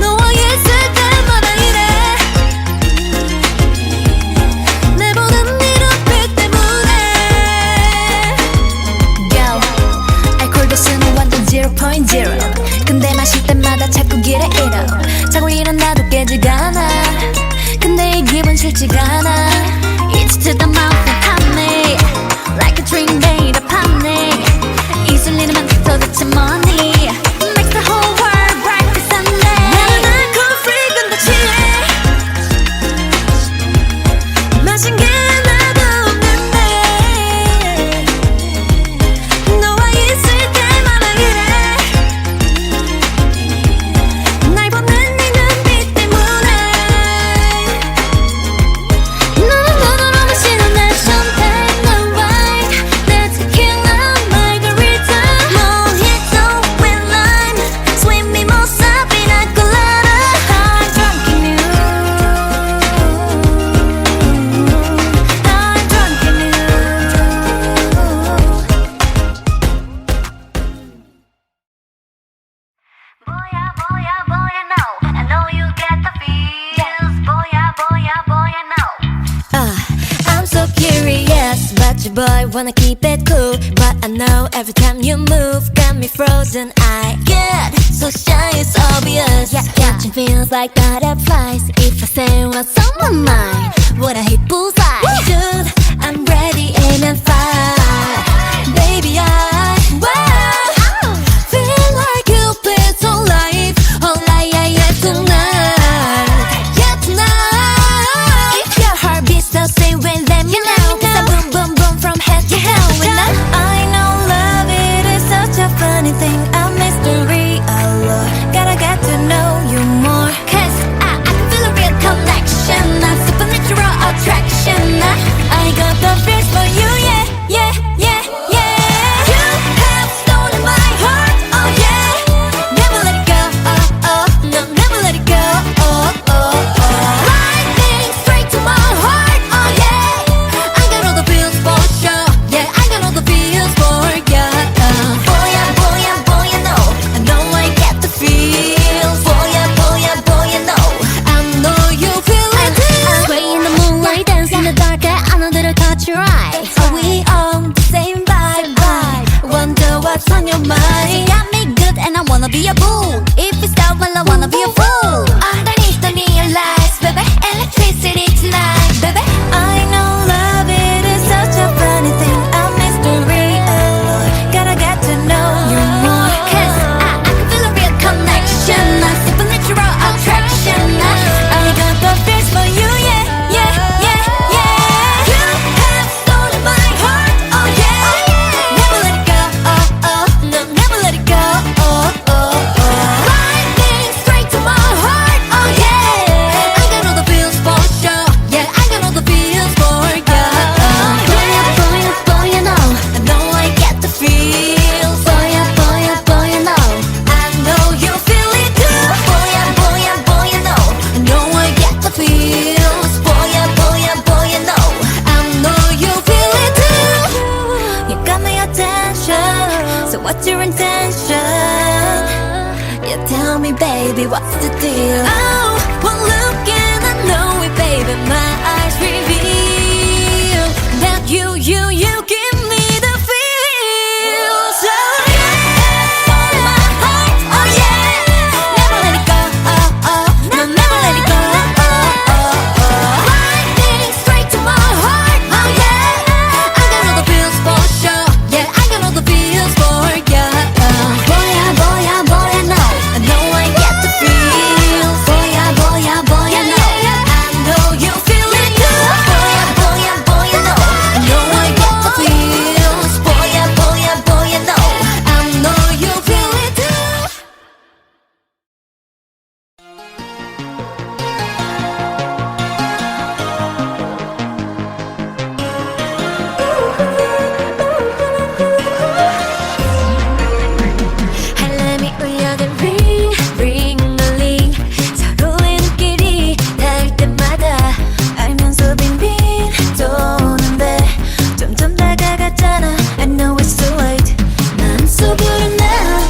너와 있을 때마다 이래 내 보는 네 눈빛 때문에 Yo, 알코올 도수는 완전 0.0. 근데 마실 때마다 자꾸 길에 잃어. 자고 일어나도 깨지가 않아. 근데 이 기분 싫지가 않아. It's to the mouth and pop me like a drink made of honey. 이슬리는 맘 도대체 뭐니? Makes the whole world bright as Sunday. 나는 alcohol free 근데 취해 마신 게 하나도 없는데 너와 있을 때마다 이래 날 보는 네 눈빛 때문에 너는 너로 마시는 내 champagne 난 wine 내 tequila margarita mojito with lime sweet mimosa pina colada I'm drunk in you I'm drunk in you boya, no. I know you get the feels. Boya, no. I'm so curious about you, boy. Wanna keep it cool, but I know every time you move, got me frozen. I get so shy, it's obvious. Catching feels like butterflies. If I say what's on my mind, would I hit bullseye? Dude, I'm ready, aim and fire. Baby, feel like Cupid's on life. Yeah, tonight. If your heart beats so say when let me know. 'Cause I boom, boom, boom from head to toe. I know love, it is such a funny thing, a mystery, oh Lord. Gotta get to know you more. 'Cause I can feel a real connection, a supernatural attraction. I what's the deal? Oh, one look and I know it, baby. My eyes reveal that you give me the feel. So yeah, on my heart, oh yeah, never let it go, oh oh, no, never let it go, oh oh oh. Lightning straight to my heart, oh yeah, I got all the feels for sure, yeah, I got all the feels for ya. Boy, I know, I know I get the feels. Boy, I know, I know you feel it too. Boy, I know, I know I get the feels. Boy, I know, I know you feel it too. 알람이 울려도 ring ring ring 서로의 눈길이 닿을 때마다 알면서 빙빙 도는데 점점 다가갔잖아. I know it's too late. 마음속으로 나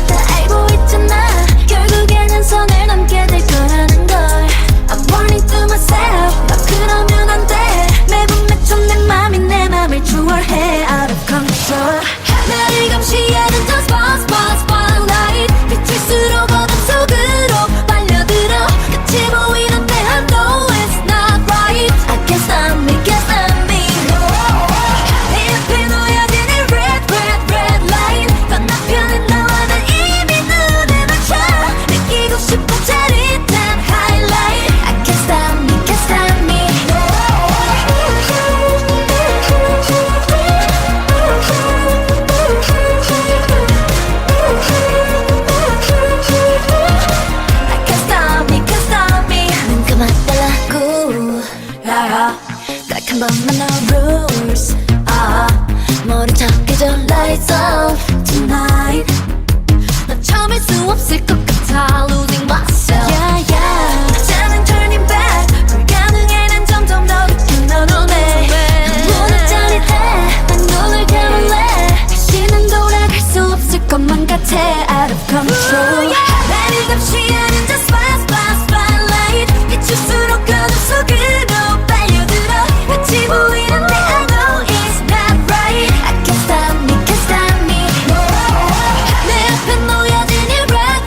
다 알고 있잖아. 결국에는 선을 넘게 될 거라는 걸. I'm warning to myself. 너 그러면 안 돼. 매번 맺혀 내 맘이 내 맘을 추월해 out of control. 나를 감시하는 저 spotlight 비칠수록 어둠 속으로 빨려들어. 끝이 보이는데 I know it's not right. I can't stop me, can't stop me. 내 앞에 놓여진 이 red light 건너편에 너와 난 이미 눈에 맞춰. 느끼고 싶은 짜릿한 highlight. I can't stop me, can't stop me. I can't stop me, can't stop me. 눈 감아달라고 딱 한 번만 no rules. 머리 찾기 전 lights off tonight. 넌 참을 수 없을 것 같아 losing myself. Yeah, yeah. 이제는 turning back 불가능해. 난 점점 더 깊은 너 눈에 눈을 짜릿해. 난 눈을 감을래. 다시는 돌아갈 수 없을 것만 같아 out of control. 나를 감시하는 저 spotlight 비출수록 어둠 속으로 빨려들어. 끝이 보이는데 I know it's not right. I can't stop me, can't stop me. 내 앞에 놓여진 이 red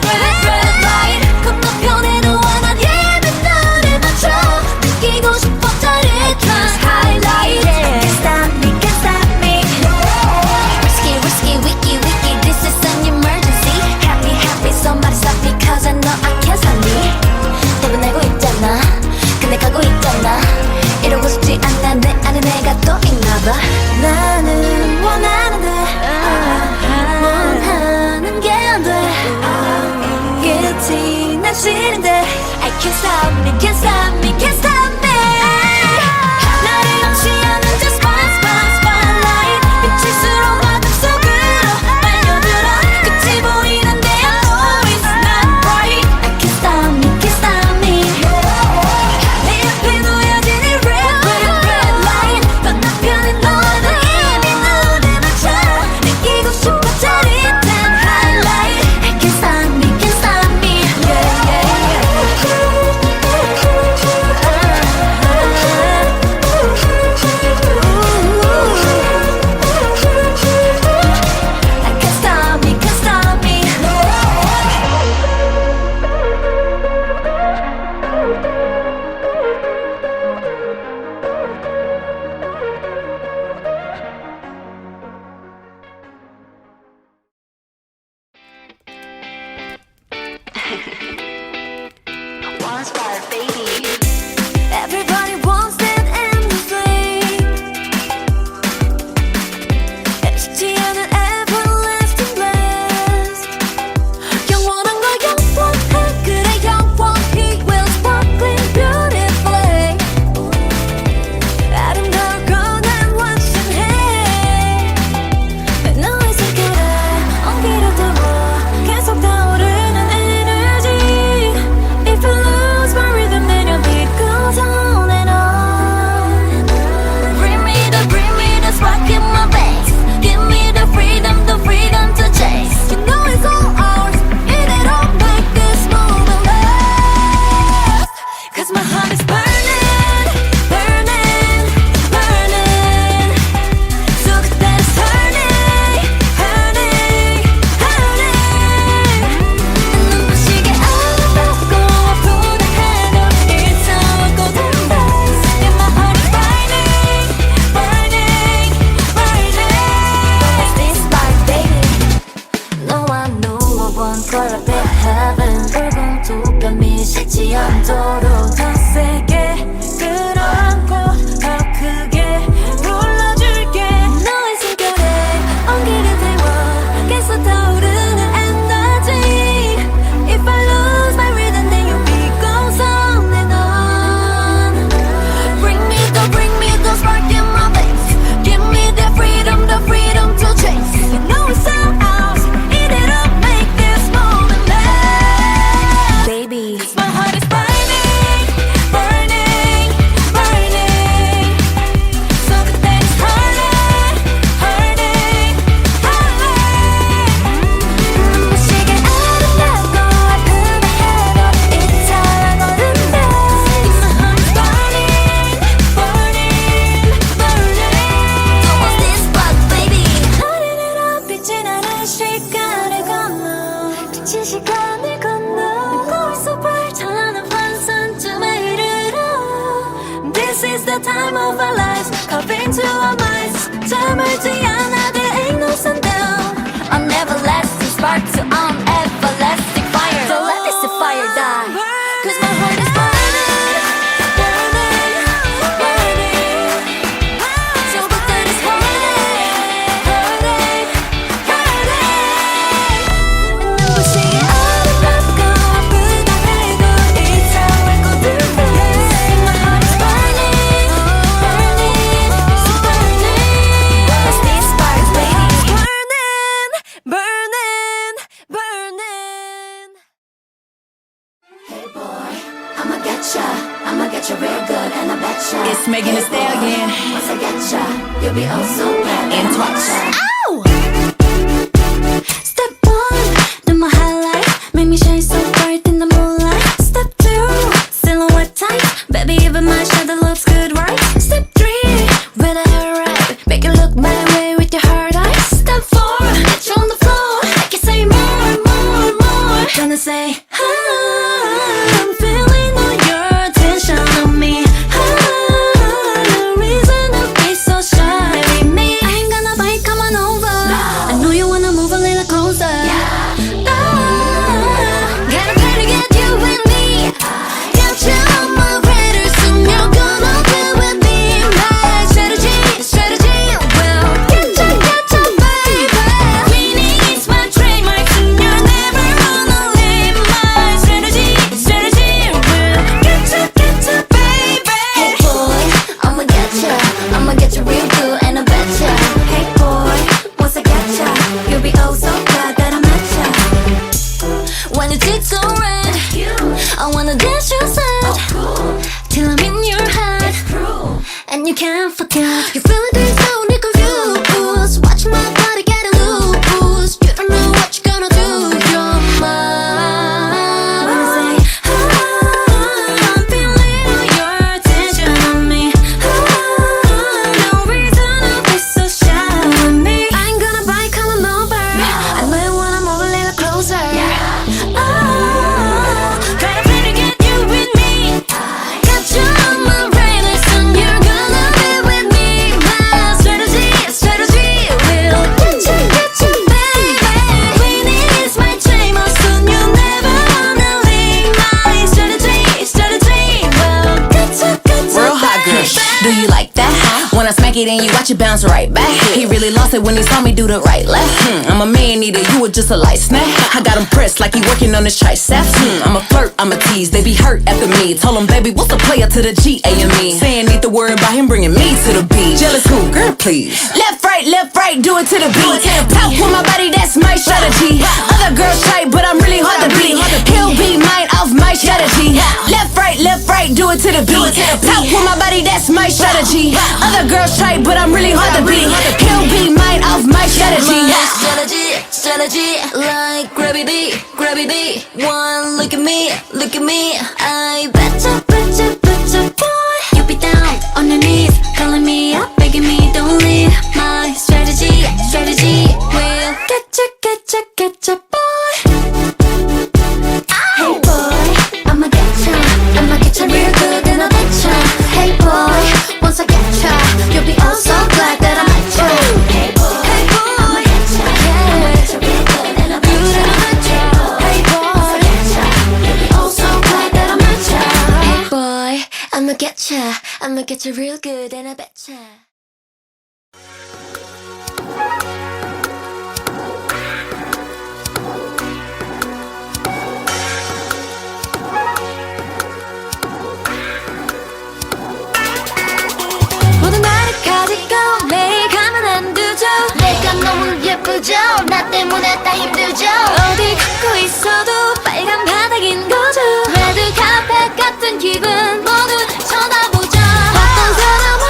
light 건너편에 너와 난 이미 눈을 맞춰. 느끼고 싶어 짜릿한 highlight. I can't stop me, can't stop me. Risky, wicky, this is an emergency. Happy, somebody stop me cause I know I can't stop me. 답은 알고 있잖아. 근데 가고 있잖아. 이러고 싶지 않아. 내 안에 내가 또 있나봐. 나는 원하는데 원하는 게 안 돼. 끝이 난 싫은데 I can't stop me, can't stop me, can't stop me. 나를 감시하는 저 spotlight 비칠수록 어둠 속으로 빨려들어. 끝이 보이는데 I know it's not right. I can't stop me, can't stop me. 내 앞에 놓여진 이 red light 건너편에 너와 난 이미 눈에 맞춰. 느끼고 싶어 짜릿한 highlight. I can't stop me, can't stop me. Yeah, yeah. I can't stop me, can't stop me. One spot, baby. Everybody wants that endless flame. 쉽지 않은 everlasting bliss. 영원한 걸 영원해. 그래 영원히 will sparkling beautifully. 아름다울 거난 완전해. 너의 세계를 엉기려 들어 계속 타오르는 energy. If you lose my 숨이 쉬지 않도록 더 세게 끌어안고 더 크게 불러줄게 너의 숨결에 온기를 태워 계속 타오르는 에너지 If I lose my rhythm then you'll be gone on and on bring me the spark in my veins Give me the freedom to chase You know it's all ours 이대로 make this moment last Baby my heart is burning burning burning So the thing's hurting hurting hurting 눈부시게 아름답고 아프다 해도 이탈한 어른들 My heart is burning burning burning So what's this spark baby 나른해라 빛이 나는 시간을 건너 빛이 시간을 건너 거울 속 발전하는 환상쯤에 이르러 This is the time of our lives Carve into our minds 잠을지 않아 there ain't no sundown An everlasting spark to an everlasting fire So let this fire die Cause my heart is burning burning burning So but that is hurting hurting hurting 눈부시게 아름답고 아프다 해도 이상할 것들 My heart is burning burning so burning What's these sparks baby burning burning Hey boy I'ma get ya real good and I betcha It's Megan Thee Stallion. Once I get ya you'll be oh so glad And that I twice. met ya. Ow! Step 1, do my highlight Make me shine so bright in the moonlight Step 2, silhouette tight Baby, even my shadow looks good, right? Step 3, with a hair right Make you look my way with your hard eyes Step 4, get you on the floor Make you say more, more, more Gonna say, I'm feeling all your attention on me No reason to be so shy with me I ain't gonna bite, come on over I know you wanna move a little closer Gotta try to get you with me Got you on my radar Soon you're gonna be with me My strategy will get you baby Meaning it's my trademark Soon you're never gonna leave My strategy will get you baby Hey boy, I'ma get you real good and I betcha Hey boy, once I get ya You'll be oh so glad that I met ya When your cheeks so red I wanna dance your side Till I'm in your head And you can't forget You feel like there's no need confused Watch my body get loose You don't know what you're gonna do You're mine When I say I'm feeling all your attention on me No reason to be so shy with me I ain't gonna bite, come on over I know you wanna move a little closer Gotta play to get you with me Got you on my radar Soon you're gonna be with me My strategy will get you baby Winning is my dream Oh soon you'll never wanna leave My strategy will get you Real hot girl. Do you like that? When I smack it and you watch it bounce right back. He really lost it when he saw me do the right left. I'm a man eater, you were just a light snack. I got him pressed like he working on his triceps. I'm a flirt, I'm a tease, they be hurt after me. Told him, baby, what's the player to the G-A-M-E? Saying need the word about him bringing me to the beat. Jealous who? Girl, please. Left, right, do it to the beat. Talk with my body, that's my strategy. Other girls try, but I'm really hard to beat. He'll be mine off my strategy. Left, right, do it to the beat. Talk with my body, that's my strategy. Other girls try, but I'm really hard to beat. He'll be mine off my strategy. Strategy, like gravity. One look at me, I betcha, boy. You be down on your knees, calling me up, begging me don't leave. My strategy will get ya, boy. Hey boy, I'ma get ya real good and I betcha. Hey boy, once I get ya, you'll be oh so glad that I met ya. Hey boy, I'ma get ya real good and I betcha. Hey boy, once I get ya, you'll be oh so glad that I'ma get ya real good and I betcha. 모든 나를 가지고 매일 가만 안 두죠. 내가 너무 예쁘죠? 나 때문에 다 힘들죠? 어디 걷고 있어도 빨간 바닥인 거죠. 레드 카펫 같은 기분 모두 쳐다보자. 어떤 사람은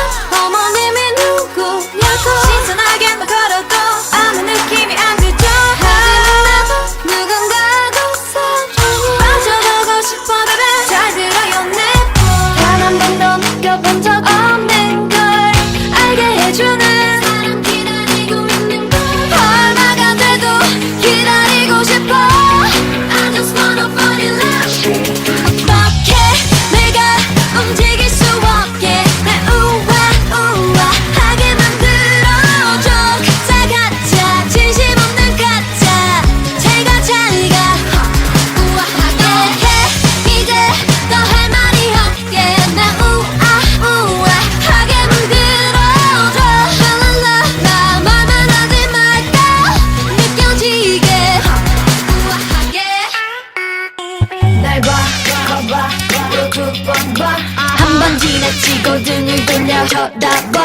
어머님이 누구냐고 신선하게 막 걸어도 아무 느낌이 안 들죠. 하지만 나도 누군가하고 사랑에 빠져보고 싶어 baby. 잘 들어요 단 한 번도 느껴본 적 없는 걸 알게 해주는 사람 기다리고 있는 걸 얼마가 돼도 기다리고 싶어. I just wanna fall in love. 어떻게 내가 움직일 수 없게 날 우아하게 만들어줘. 가짜 가짜 진심 없는 가짜 제가 잘가 우아하게 해. 이제 더 할 말이 없게 날 우아하게 만들어줘. 랄랄라 나 말만 하지 말까 느껴지게 우아하게. 날 봐, 거봐, 또 두 번 봐. 한 번 지나치고 등을 돌려 쳐다봐.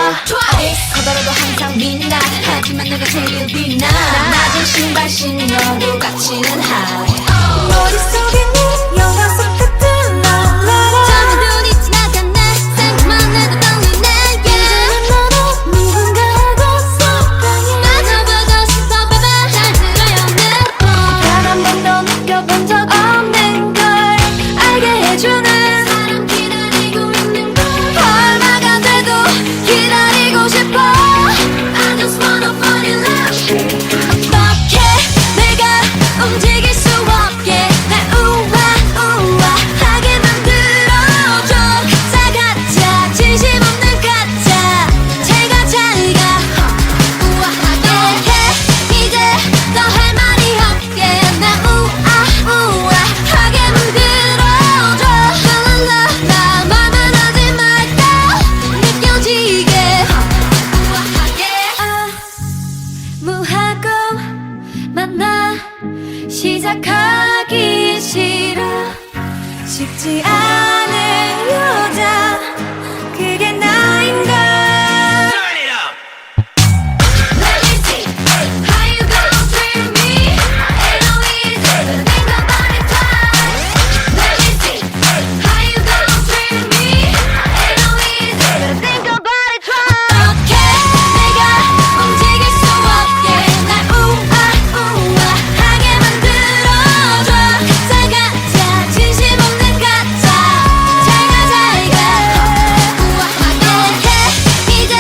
커다라도 항상 빛나. 하지만 내가 제일 빛나. 낮은 신발 신어도 갇히는 high. 머릿속에 네 영화 속 같은 날 처음에 눈이 지나갔네. 생각만 해도 떨리네. 이제는 너도 누군가하고 사랑해 맞아보고 싶어 baby. 잘 들어요 내 말. 단 한 번도 느껴본 적 없는 걸 알게 해주는 사람 기다리고 있는 걸 얼마가 돼도 기다리고 싶어. I just wanna fall in love. 어떻게 내가 움직일 수 없게 날 우아하게 만들어줘. 가짜 가짜 진심 없는 가짜 제가 잘가 우아하게 해. 이제 더 할 말이 없게 날 우아하게 만들어줘. 랄랄라 나 말만 하지 말까 느껴지게 우아하게. 무하고 만나 시작하기 싫어 쉽지 않은 여자 그게 나인가 Let me see how you gonna treat me. Ain't no easy to think about it twice. Let me see how you gonna treat me. Ain't no easy to think about it twice. 어떻게 내가 움직일 수 없게 날 우아하게 만들어줘. 가짜 가짜 진심 없는 가짜 제가 잘가 우아하게 해. 이제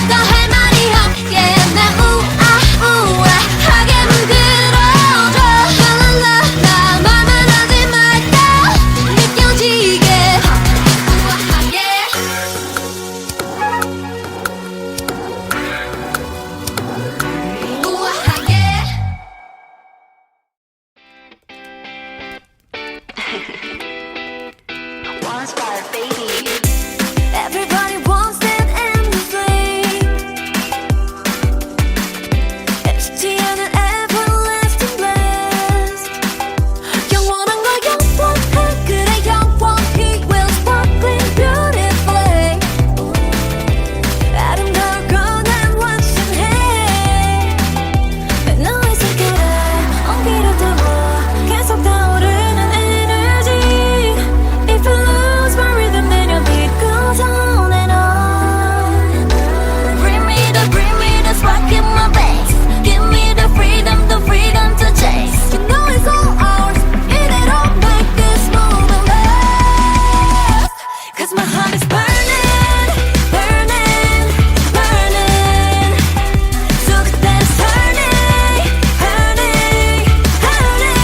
더 할 말이 없게 날 우아하게 만들어줘. 랄랄라 나 말만 하지 말까 느껴지게 우아하게. 우아하게. Everybody wants that endless flame 쉽지 않은 everlasting bliss 영원한 걸 영원해 그래 영원히 will sparkling beautifully 아름다우고 난 완전해 너의 손길에 온기를 담아 계속 타오르는 energy If you lose my rhythm then your beat goes on and on Bring me the spark in my veins Give me the freedom to chase You know it's all ours 이대로 make this moment last Cause my heart is burning, burning, burning So 그대로 turning, turning, turning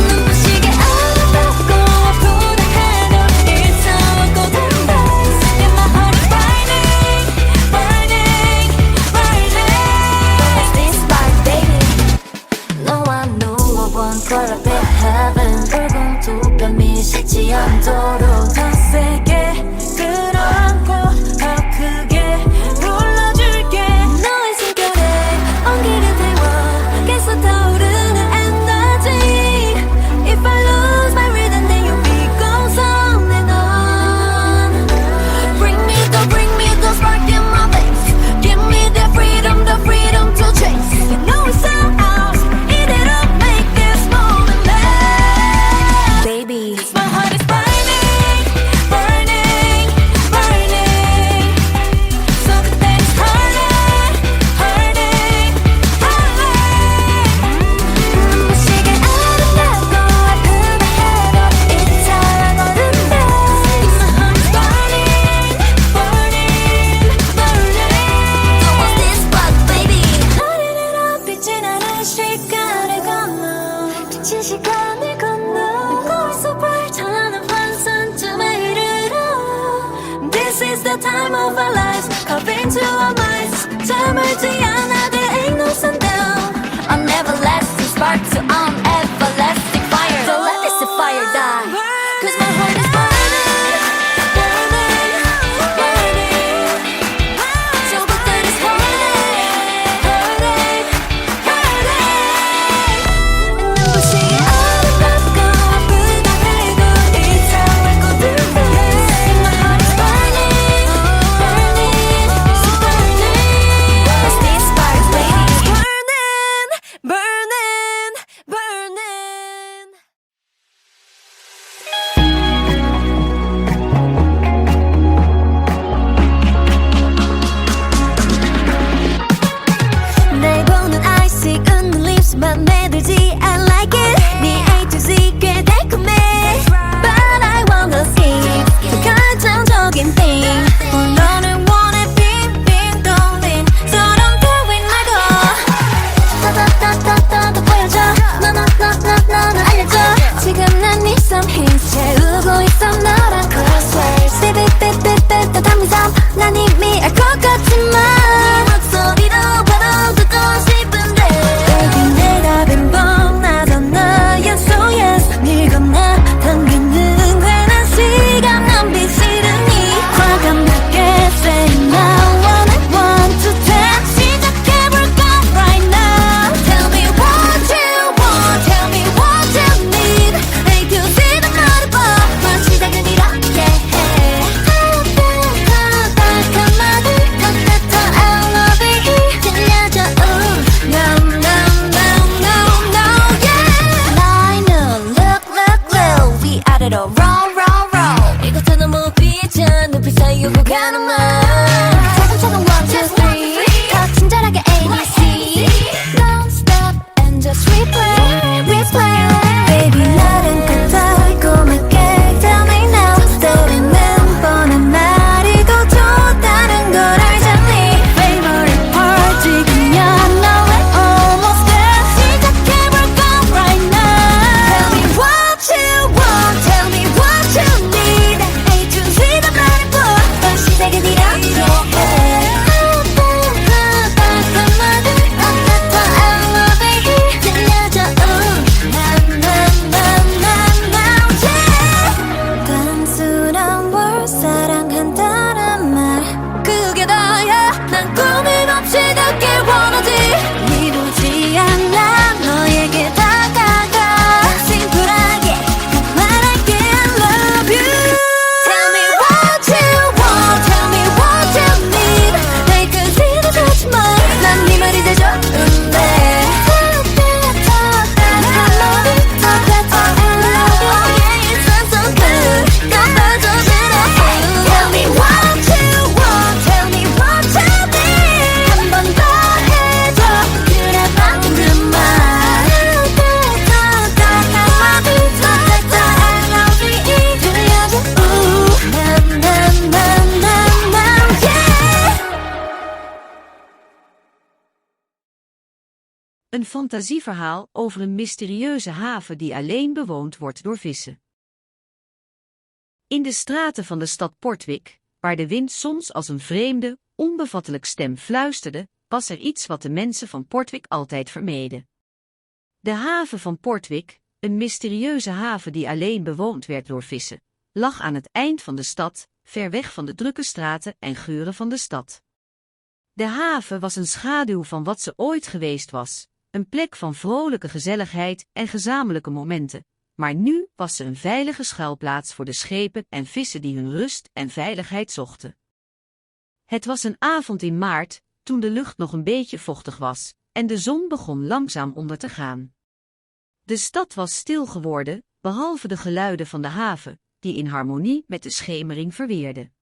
눈부시게 아름답고 아프다 해도 It's all golden days And my heart is burning, burning, burning It's this spark baby 너와 누워본 color heaven 붉은 두 뺨이 식지 않도록 더 heart is burning, burning, burning. So good that it's hurting, hurting, hurting. 눈부시게 아름답고 아프다 해도 이젠 사랑하는데. My heart is burning, burning, burning. So what's this spark, baby? 나른해라 빛이 나는 시간을 건너 빛이 시간을 건너 Going so bright 찬란한 환상쯤에 이르러 This is the time of our lives Carved into our minds 잠을 지 않아 There ain't no sundown An everlasting spark to an everlasting fire So let this fire die Cause my heart is burning, burning, burning. So good that it's hurting, hurting, hurting. 눈부시게 아름답고 아프다 해도 이상할 거든요. My heart is burning, burning, so burning. What's this spark, baby? Burning, burning, burning. 날 보는 eyes 웃는 lips 맘에 들지 I like it 네 A to Z 꽤 달콤해 But I wanna skip 그 결정적인 thing 너를 원해 빙빙 돌린 서론 표현 말고 따따따따따 보여줘 너너너너너는 알려줘 지금 난 네 some hints 채우고 있어 너랑 crosswords 삐삐삐삐삐 담비삼 난 이미 알 것 같지만 네 목소리로 바로 듣고 싶은데 Baby 내 답은 뻔하다 나야 So yes 네 건너 당기는 괜한 시간 낭비 싫으니 과감하게 say now One and one to ten 시작해볼까 right now Tell me what you want Tell me what you need A to Z 다 말해봐 넌 시작은 이렇게 해 따뜻한 한마디 더 I love it 들려줘 No no no no no yeah 나이는 look we at it all roll 이것도 너무 비자 눈빛 사이 오고 가는 말 차근차근 1, 2, 3 더 친절하게 A, B, C Don't stop and just replay Baby 나는 꼭 달콤하게 Tell me now 때리는 뻔한 말이 더 좋다는 걸 알잖니 Favorite part 지금이야 너의 almost there 시작해볼까 right now Tell me what you want Tell me what you need A to Z 다 말해봐 넌 시작은 이렇게 해 따뜻한 한마디 더 I love it 들려줘 단순한 월 사랑한다는 말 그게 다야 난 고민없이 닿길 원하지 이루지 않아 너에게 다가가 심플하게 딱 말할게 I love you Tell me what you want Tell me what you need 내 끝이 되지만 난 네 말이 더 좋은데 따뜻한 한마디 더 better I love you Yeah it sounds so good 감아줘 그래 Tell me what you want Tell me what you need 한 번 더 해줘 그래 방금 그 말 따뜻한 한마디 더 better I love you 들려줘 yeah Een fantasieverhaal over een mysterieuze haven die alleen bewoond wordt door vissen. In de straten van de stad Portwijk, waar de wind soms als een vreemde, onbevattelijk stem fluisterde, was er iets wat de mensen van Portwijk altijd vermeden. De haven van Portwijk, een mysterieuze haven die alleen bewoond werd door vissen, lag aan het eind van de stad, ver weg van de drukke straten en geuren van de stad. De haven was een schaduw van wat ze ooit geweest was, een plek van vrolijke gezelligheid en gezamenlijke momenten, maar nu was ze een veilige schuilplaats voor de schepen en vissen die hun rust en veiligheid zochten. Het was een avond in maart, toen de lucht nog een beetje vochtig was, en de zon begon langzaam onder te gaan. De stad was stil geworden, behalve de geluiden van de haven, die in harmonie met de schemering verweerden.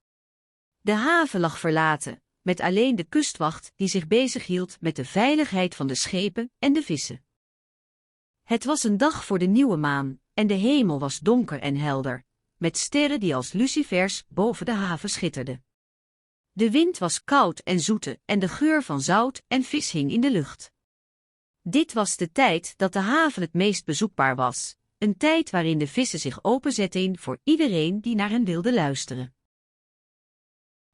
De haven lag verlaten, met alleen de kustwacht die zich bezighield met de veiligheid van de schepen en de vissen. Het was een dag voor de nieuwe maan, en de hemel was donker en helder, met sterren die als lucifers boven de haven schitterden. De wind was koud en zoete en de geur van zout en vis hing in de lucht. Dit was de tijd dat de haven het meest bezoekbaar was, een tijd waarin de vissen zich openzetten voor iedereen die naar hen wilde luisteren.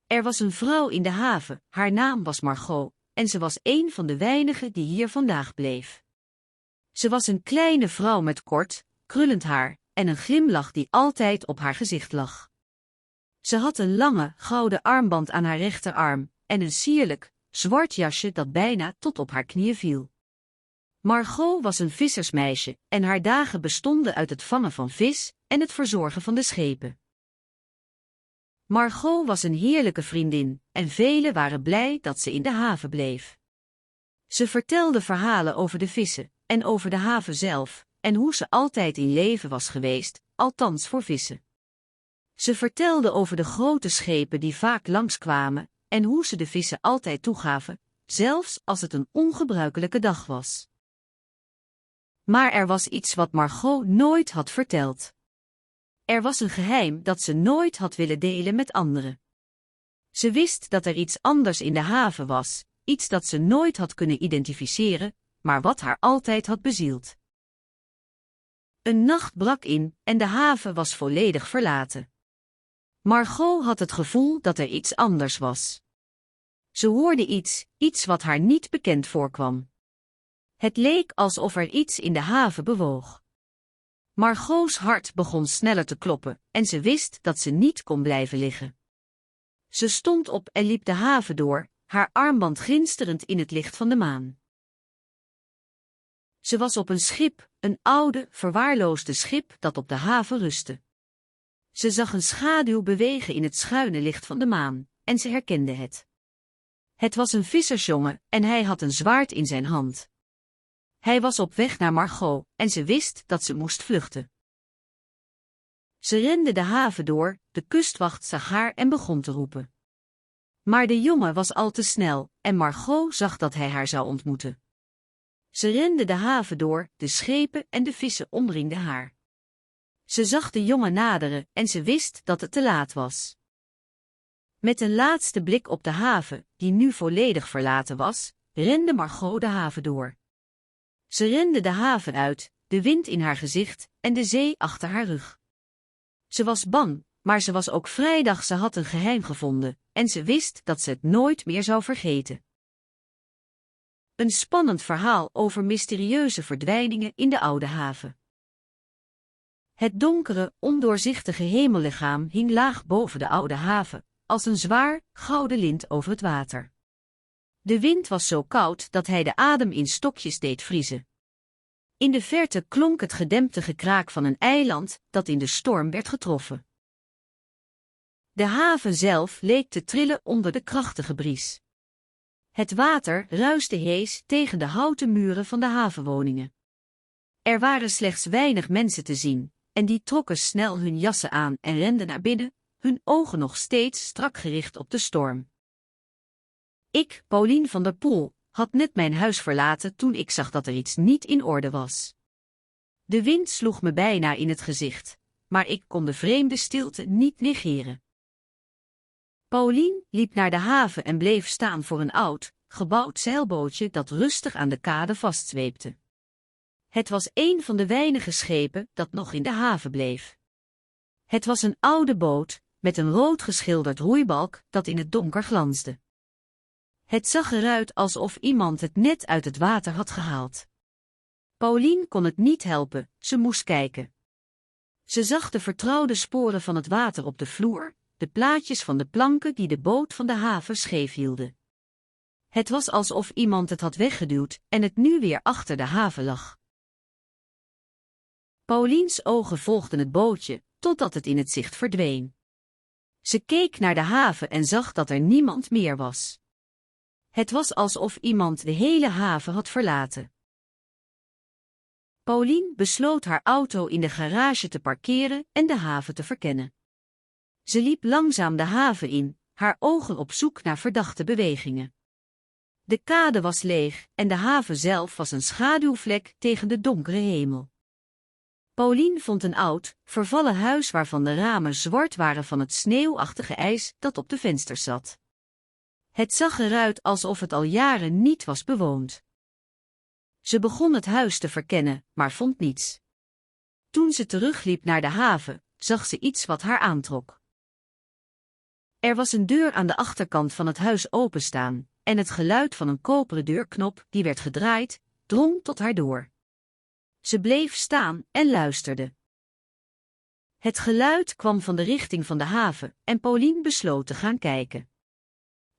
Er was een vrouw in de haven, haar naam was Margot, en ze was een van de weinigen die hier vandaag bleef. Ze was een kleine vrouw met kort, krullend haar en een glimlach die altijd op haar gezicht lag. Ze had een lange, gouden armband aan haar rechterarm en een sierlijk, zwart jasje dat bijna tot op haar knieën viel. Margot was een vissersmeisje en haar dagen bestonden uit het vangen van vis en het verzorgen van de schepen. Margot was een heerlijke vriendin en velen waren blij dat ze in de haven bleef. Ze vertelde verhalen over de vissen en over de haven zelf en hoe ze altijd in leven was geweest, althans voor vissen. Ze vertelde over de grote schepen die vaak langskwamen en hoe ze de vissen altijd toegaven, zelfs als het een ongebruikelijke dag was. Maar er was iets wat Margot nooit had verteld. Er was een geheim dat ze nooit had willen delen met anderen. Ze wist dat er iets anders in de haven was, iets dat ze nooit had kunnen identificeren, maar wat haar altijd had bezield. Een nacht brak in en de haven was volledig verlaten. Margot had het gevoel dat er iets anders was. Ze hoorde iets wat haar niet bekend voorkwam. Het leek alsof er iets in de haven bewoog. Margot's hart begon sneller te kloppen en ze wist dat ze niet kon blijven liggen. Ze stond op en liep de haven door, haar armband glinsterend in het licht van de maan. Ze was op een schip, een oude, verwaarloosde schip dat op de haven rustte. Ze zag een schaduw bewegen in het schuine licht van de maan, en ze herkende het. Het was een vissersjongen en hij had een zwaard in zijn hand. Hij was op weg naar Margot en ze wist dat ze moest vluchten. Ze rende de haven door, de kustwacht zag haar en begon te roepen. Maar de jongen was al te snel en Margot zag dat hij haar zou ontmoeten. Ze rende de haven door, de schepen en de vissen omringden haar. Ze zag de jongen naderen en ze wist dat het te laat was. Met een laatste blik op de haven, die nu volledig verlaten was, rende Margot de haven door. Ze rende de haven uit, de wind in haar gezicht en de zee achter haar rug. Ze was bang, maar ze was ook vrijdag. Ze had een geheim gevonden en ze wist dat ze het nooit meer zou vergeten. Een spannend verhaal over mysterieuze verdwijningen in de oude haven. Het donkere, ondoorzichtige hemellichaam hing laag boven de oude haven, als een zwaar, gouden lint over het water. De wind was zo koud dat hij de adem in stokjes deed vriezen. In de verte klonk het gedempte gekraak van een eiland dat in de storm werd getroffen. De haven zelf leek te trillen onder de krachtige bries. Het water ruischte hees tegen de houten muren van de havenwoningen. Er waren slechts weinig mensen te zien, en die trokken snel hun jassen aan en renden naar binnen, hun ogen nog steeds strak gericht op de storm. Ik, Paulien van der Poel, had net mijn huis verlaten toen ik zag dat er iets niet in orde was. De wind sloeg me bijna in het gezicht, maar ik kon de vreemde stilte niet negeren. Paulien liep naar de haven en bleef staan voor een oud, gebouwd zeilbootje dat rustig aan de kade vastzweepte. Het was een van de weinige schepen dat nog in de haven bleef. Het was een oude boot, met een rood geschilderd roeibalk dat in het donker glansde. Het zag eruit alsof iemand het net uit het water had gehaald. Paulien kon het niet helpen, ze moest kijken. Ze zag de vertrouwde sporen van het water op de vloer, de plaatjes van de planken die de boot van de haven scheef hielden. Het was alsof iemand het had weggeduwd en het nu weer achter de haven lag. Pauliens ogen volgden het bootje, totdat het in het zicht verdween. Ze keek naar de haven en zag dat er niemand meer was. Het was alsof iemand de hele haven had verlaten. Pauline besloot haar auto in de garage te parkeren en de haven te verkennen. Ze liep langzaam de haven in, haar ogen op zoek naar verdachte bewegingen. De kade was leeg en de haven zelf was een schaduwvlek tegen de donkere hemel. Pauline vond een oud, vervallen huis waarvan de ramen zwart waren van het sneeuwachtige ijs dat op de vensters zat. Het zag eruit alsof het al jaren niet was bewoond. Ze begon het huis te verkennen, maar vond niets. Toen ze terugliep naar de haven, zag ze iets wat haar aantrok. Er was een deur aan de achterkant van het huis openstaan, en het geluid van een koperen deurknop die werd gedraaid, drong tot haar door. Ze bleef staan en luisterde. Het geluid kwam van de richting van de haven en Pauline besloot te gaan kijken.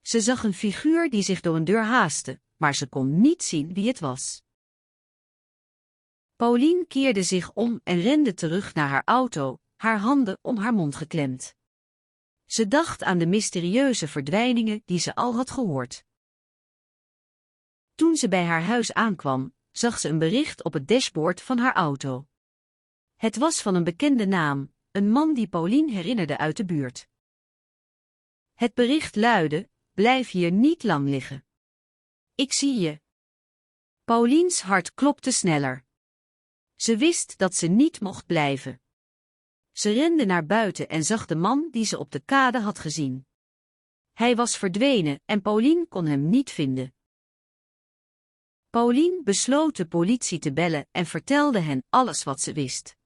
Ze zag een figuur die zich door een deur haastte, maar ze kon niet zien wie het was. Pauline keerde zich om en rende terug naar haar auto, haar handen om haar mond geklemd. Ze dacht aan de mysterieuze verdwijningen die ze al had gehoord. Toen ze bij haar huis aankwam, zag ze een bericht op het dashboard van haar auto. Het was van een bekende naam, een man die Pauline herinnerde uit de buurt. Het bericht luidde: blijf hier niet lang liggen. Ik zie je. Pauline's hart klopte sneller. Ze wist dat ze niet mocht blijven. Ze rende naar buiten en zag de man die ze op de kade had gezien. Hij was verdwenen en Pauline kon hem niet vinden. Pauline besloot de politie te bellen en vertelde hen alles wat ze wist.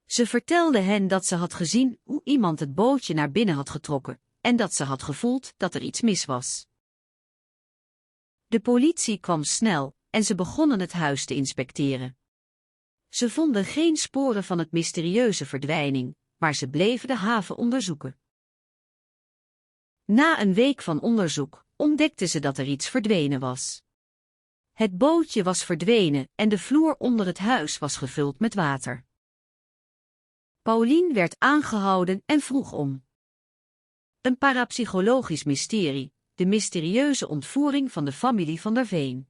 Ze vertelde hen dat ze had gezien hoe iemand het bootje naar binnen had getrokken en dat ze had gevoeld dat er iets mis was. De politie kwam snel en ze begonnen het huis te inspecteren. Ze vonden geen sporen van het mysterieuze verdwijning, maar ze bleven de haven onderzoeken. Na een week van onderzoek ontdekten ze dat er iets verdwenen was. Het bootje was verdwenen en de vloer onder het huis was gevuld met water. Pauline werd aangehouden en vroeg om. Een parapsychologisch mysterie, de mysterieuze ontvoering van de familie Van der Veen.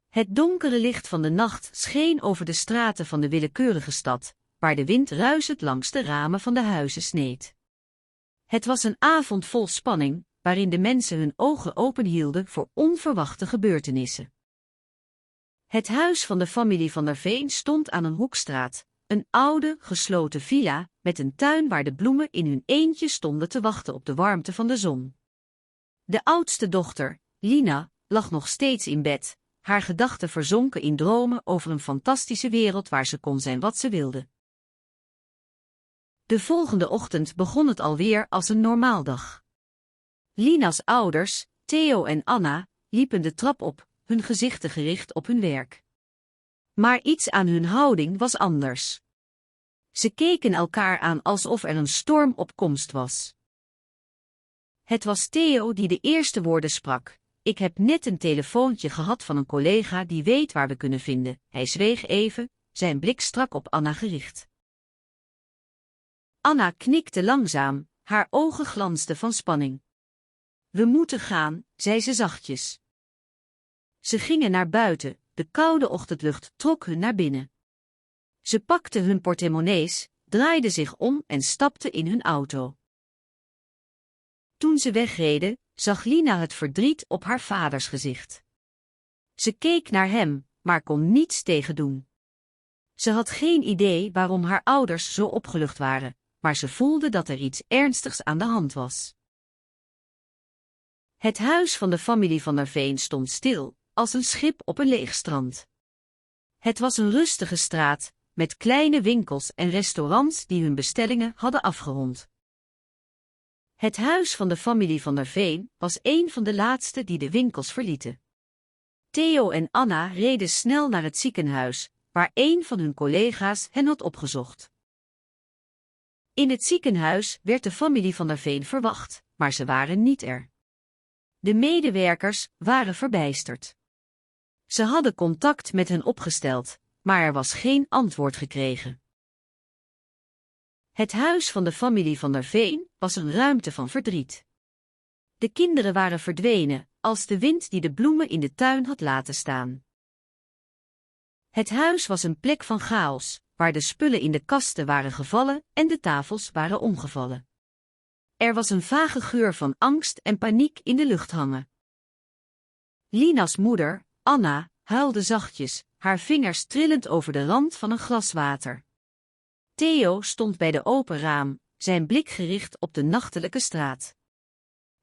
Het donkere licht van de nacht scheen over de straten van de willekeurige stad, waar de wind ruisend langs de ramen van de huizen sneed. Het was een avond vol spanning, waarin de mensen hun ogen open hielden voor onverwachte gebeurtenissen. Het huis van de familie Van der Veen stond aan een hoekstraat, een oude, gesloten villa, met een tuin waar de bloemen in hun eentje stonden te wachten op de warmte van de zon. De oudste dochter, Lina, lag nog steeds in bed, haar gedachten verzonken in dromen over een fantastische wereld waar ze kon zijn wat ze wilde. De volgende ochtend begon het alweer als een normaal dag. Lina's ouders, Theo en Anna, liepen de trap op, hun gezichten gericht op hun werk. Maar iets aan hun houding was anders. Ze keken elkaar aan alsof er een storm op komst was. Het was Theo die de eerste woorden sprak. Ik heb net een telefoontje gehad van een collega die weet waar we kunnen vinden. Hij zweeg even, zijn blik strak op Anna gericht. Anna knikte langzaam, haar ogen glansden van spanning. We moeten gaan, zei ze zachtjes. Ze gingen naar buiten, de koude ochtendlucht trok hun naar binnen. Ze pakten hun portemonnees, draaiden zich om en stapten in hun auto. Toen ze wegreden, zag Lina het verdriet op haar vaders gezicht. Ze keek naar hem, maar kon niets tegen doen. Ze had geen idee waarom haar ouders zo opgelucht waren, maar ze voelde dat er iets ernstigs aan de hand was. Het huis van de familie Van der Veen stond stil, als een schip op een leeg strand. Het was een rustige straat, met kleine winkels en restaurants die hun bestellingen hadden afgerond. Het huis van de familie Van der Veen was een van de laatste die de winkels verlieten. Theo en Anna reden snel naar het ziekenhuis, waar een van hun collega's hen had opgezocht. In het ziekenhuis werd de familie Van der Veen verwacht, maar ze waren niet er. De medewerkers waren verbijsterd. Ze hadden contact met hen opgesteld, maar er was geen antwoord gekregen. Het huis van de familie Van der Veen was een ruimte van verdriet. De kinderen waren verdwenen, als de wind die de bloemen in de tuin had laten staan. Het huis was een plek van chaos, waar de spullen in de kasten waren gevallen en de tafels waren omgevallen. Er was een vage geur van angst en paniek in de lucht hangen. Lina's moeder, Anna, huilde zachtjes, haar vingers trillend over de rand van een glas water. Theo stond bij de open raam, zijn blik gericht op de nachtelijke straat.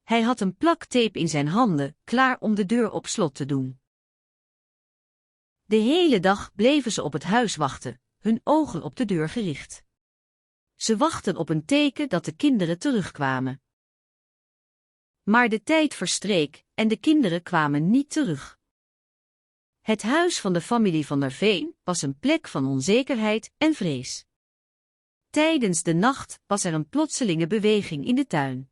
Hij had een plak tape in zijn handen, klaar om de deur op slot te doen. De hele dag bleven ze op het huis wachten, hun ogen op de deur gericht. Ze wachtten op een teken dat de kinderen terugkwamen. Maar de tijd verstreek en de kinderen kwamen niet terug. Het huis van de familie Van der Veen was een plek van onzekerheid en vrees. Tijdens de nacht was er een plotselinge beweging in de tuin.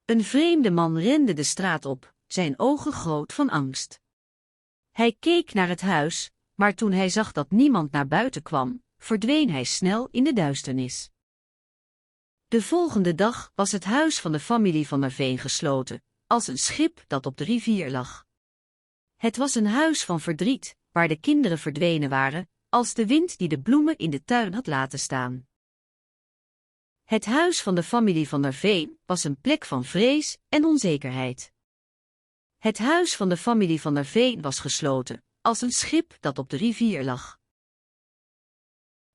Een vreemde man rende de straat op, zijn ogen groot van angst. Hij keek naar het huis, maar toen hij zag dat niemand naar buiten kwam, verdween hij snel in de duisternis. De volgende dag was het huis van de familie Van der Veen gesloten, als een schip dat op de rivier lag. Het was een huis van verdriet, waar de kinderen verdwenen waren, als de wind die de bloemen in de tuin had laten staan. Het huis van de familie Van der Veen was een plek van vrees en onzekerheid. Het huis van de familie Van der Veen was gesloten, als een schip dat op de rivier lag.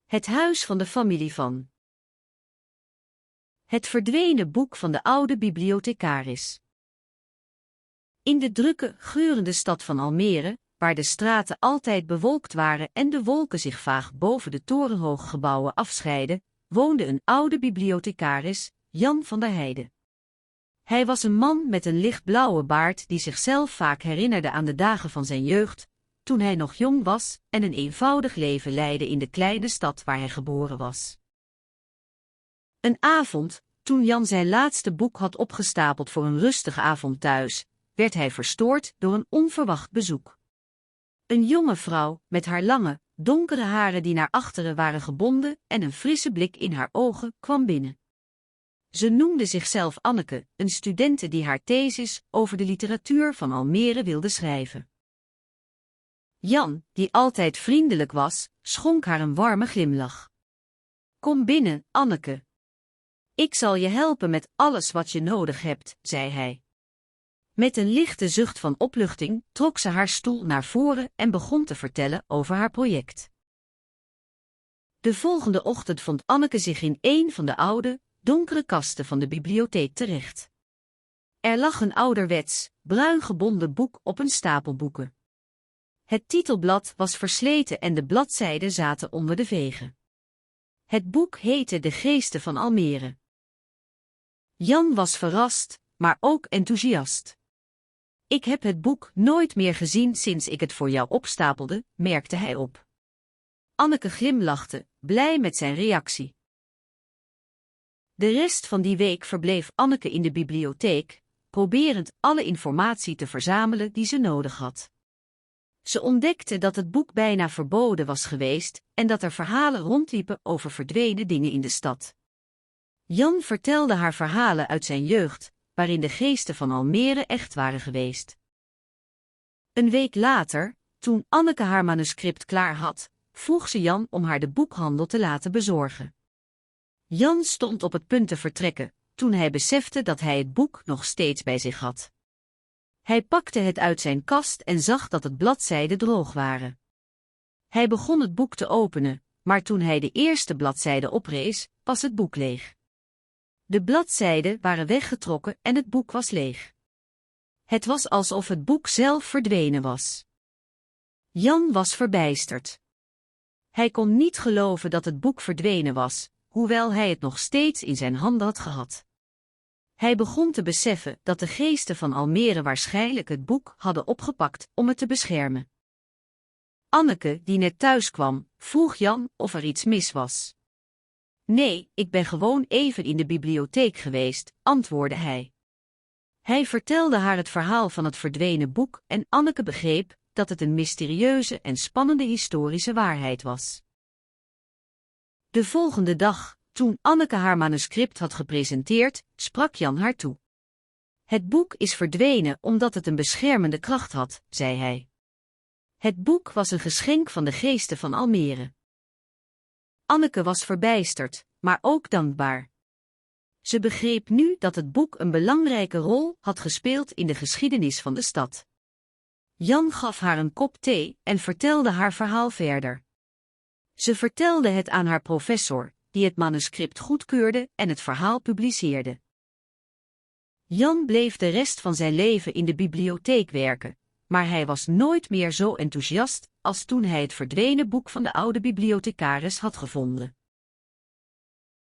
Het huis van de familie van. Het verdwenen boek van de oude bibliothecaris. In de drukke, geurende stad van Almere, waar de straten altijd bewolkt waren en de wolken zich vaag boven de torenhoge gebouwen afscheidden, woonde een oude bibliothecaris, Jan van der Heijden. Hij was een man met een lichtblauwe baard die zichzelf vaak herinnerde aan de dagen van zijn jeugd, toen hij nog jong was en een eenvoudig leven leidde in de kleine stad waar hij geboren was. Een avond, toen Jan zijn laatste boek had opgestapeld voor een rustige avond thuis, werd hij verstoord door een onverwacht bezoek. Een jonge vrouw, met haar lange, donkere haren die naar achteren waren gebonden en een frisse blik in haar ogen, kwam binnen. Ze noemde zichzelf Anneke, een studente die haar thesis over de literatuur van Almere wilde schrijven. Jan, die altijd vriendelijk was, schonk haar een warme glimlach. Kom binnen, Anneke. Ik zal je helpen met alles wat je nodig hebt, zei hij. Met een lichte zucht van opluchting trok ze haar stoel naar voren en begon te vertellen over haar project. De volgende ochtend vond Anneke zich in een van de oude, donkere kasten van de bibliotheek terecht. Er lag een ouderwets, bruin gebonden boek op een stapel boeken. Het titelblad was versleten en de bladzijden zaten onder de vegen. Het boek heette De Geesten van Almere. Jan was verrast, maar ook enthousiast. Ik heb het boek nooit meer gezien sinds ik het voor jou opstapelde, merkte hij op. Anneke glimlachte, blij met zijn reactie. De rest van die week verbleef Anneke in de bibliotheek, proberend alle informatie te verzamelen die ze nodig had. Ze ontdekte dat het boek bijna verboden was geweest en dat er verhalen rondliepen over verdwenen dingen in de stad. Jan vertelde haar verhalen uit zijn jeugd, waarin de geesten van Almere echt waren geweest. Een week later, toen Anneke haar manuscript klaar had, vroeg ze Jan om haar de boekhandel te laten bezorgen. Jan stond op het punt te vertrekken, toen hij besefte dat hij het boek nog steeds bij zich had. Hij pakte het uit zijn kast en zag dat het bladzijden droog waren. Hij begon het boek te openen, maar toen hij de eerste bladzijde oprees, was het boek leeg. De bladzijden waren weggetrokken en het boek was leeg. Het was alsof het boek zelf verdwenen was. Jan was verbijsterd. Hij kon niet geloven dat het boek verdwenen was, hoewel hij het nog steeds in zijn handen had gehad. Hij begon te beseffen dat de geesten van Almere waarschijnlijk het boek hadden opgepakt om het te beschermen. Anneke, die net thuis kwam, vroeg Jan of er iets mis was. Nee, ik ben gewoon even in de bibliotheek geweest, antwoordde hij. Hij vertelde haar het verhaal van het verdwenen boek en Anneke begreep dat het een mysterieuze en spannende historische waarheid was. De volgende dag, toen Anneke haar manuscript had gepresenteerd, sprak Jan haar toe. Het boek is verdwenen omdat het een beschermende kracht had, zei hij. Het boek was een geschenk van de geesten van Almere. Anneke was verbijsterd, maar ook dankbaar. Ze begreep nu dat het boek een belangrijke rol had gespeeld in de geschiedenis van de stad. Jan gaf haar een kop thee en vertelde haar verhaal verder. Ze vertelde het aan haar professor, die het manuscript goedkeurde en het verhaal publiceerde. Jan bleef de rest van zijn leven in de bibliotheek werken, maar hij was nooit meer zo enthousiast als toen hij het verdwenen boek van de oude bibliothecaris had gevonden.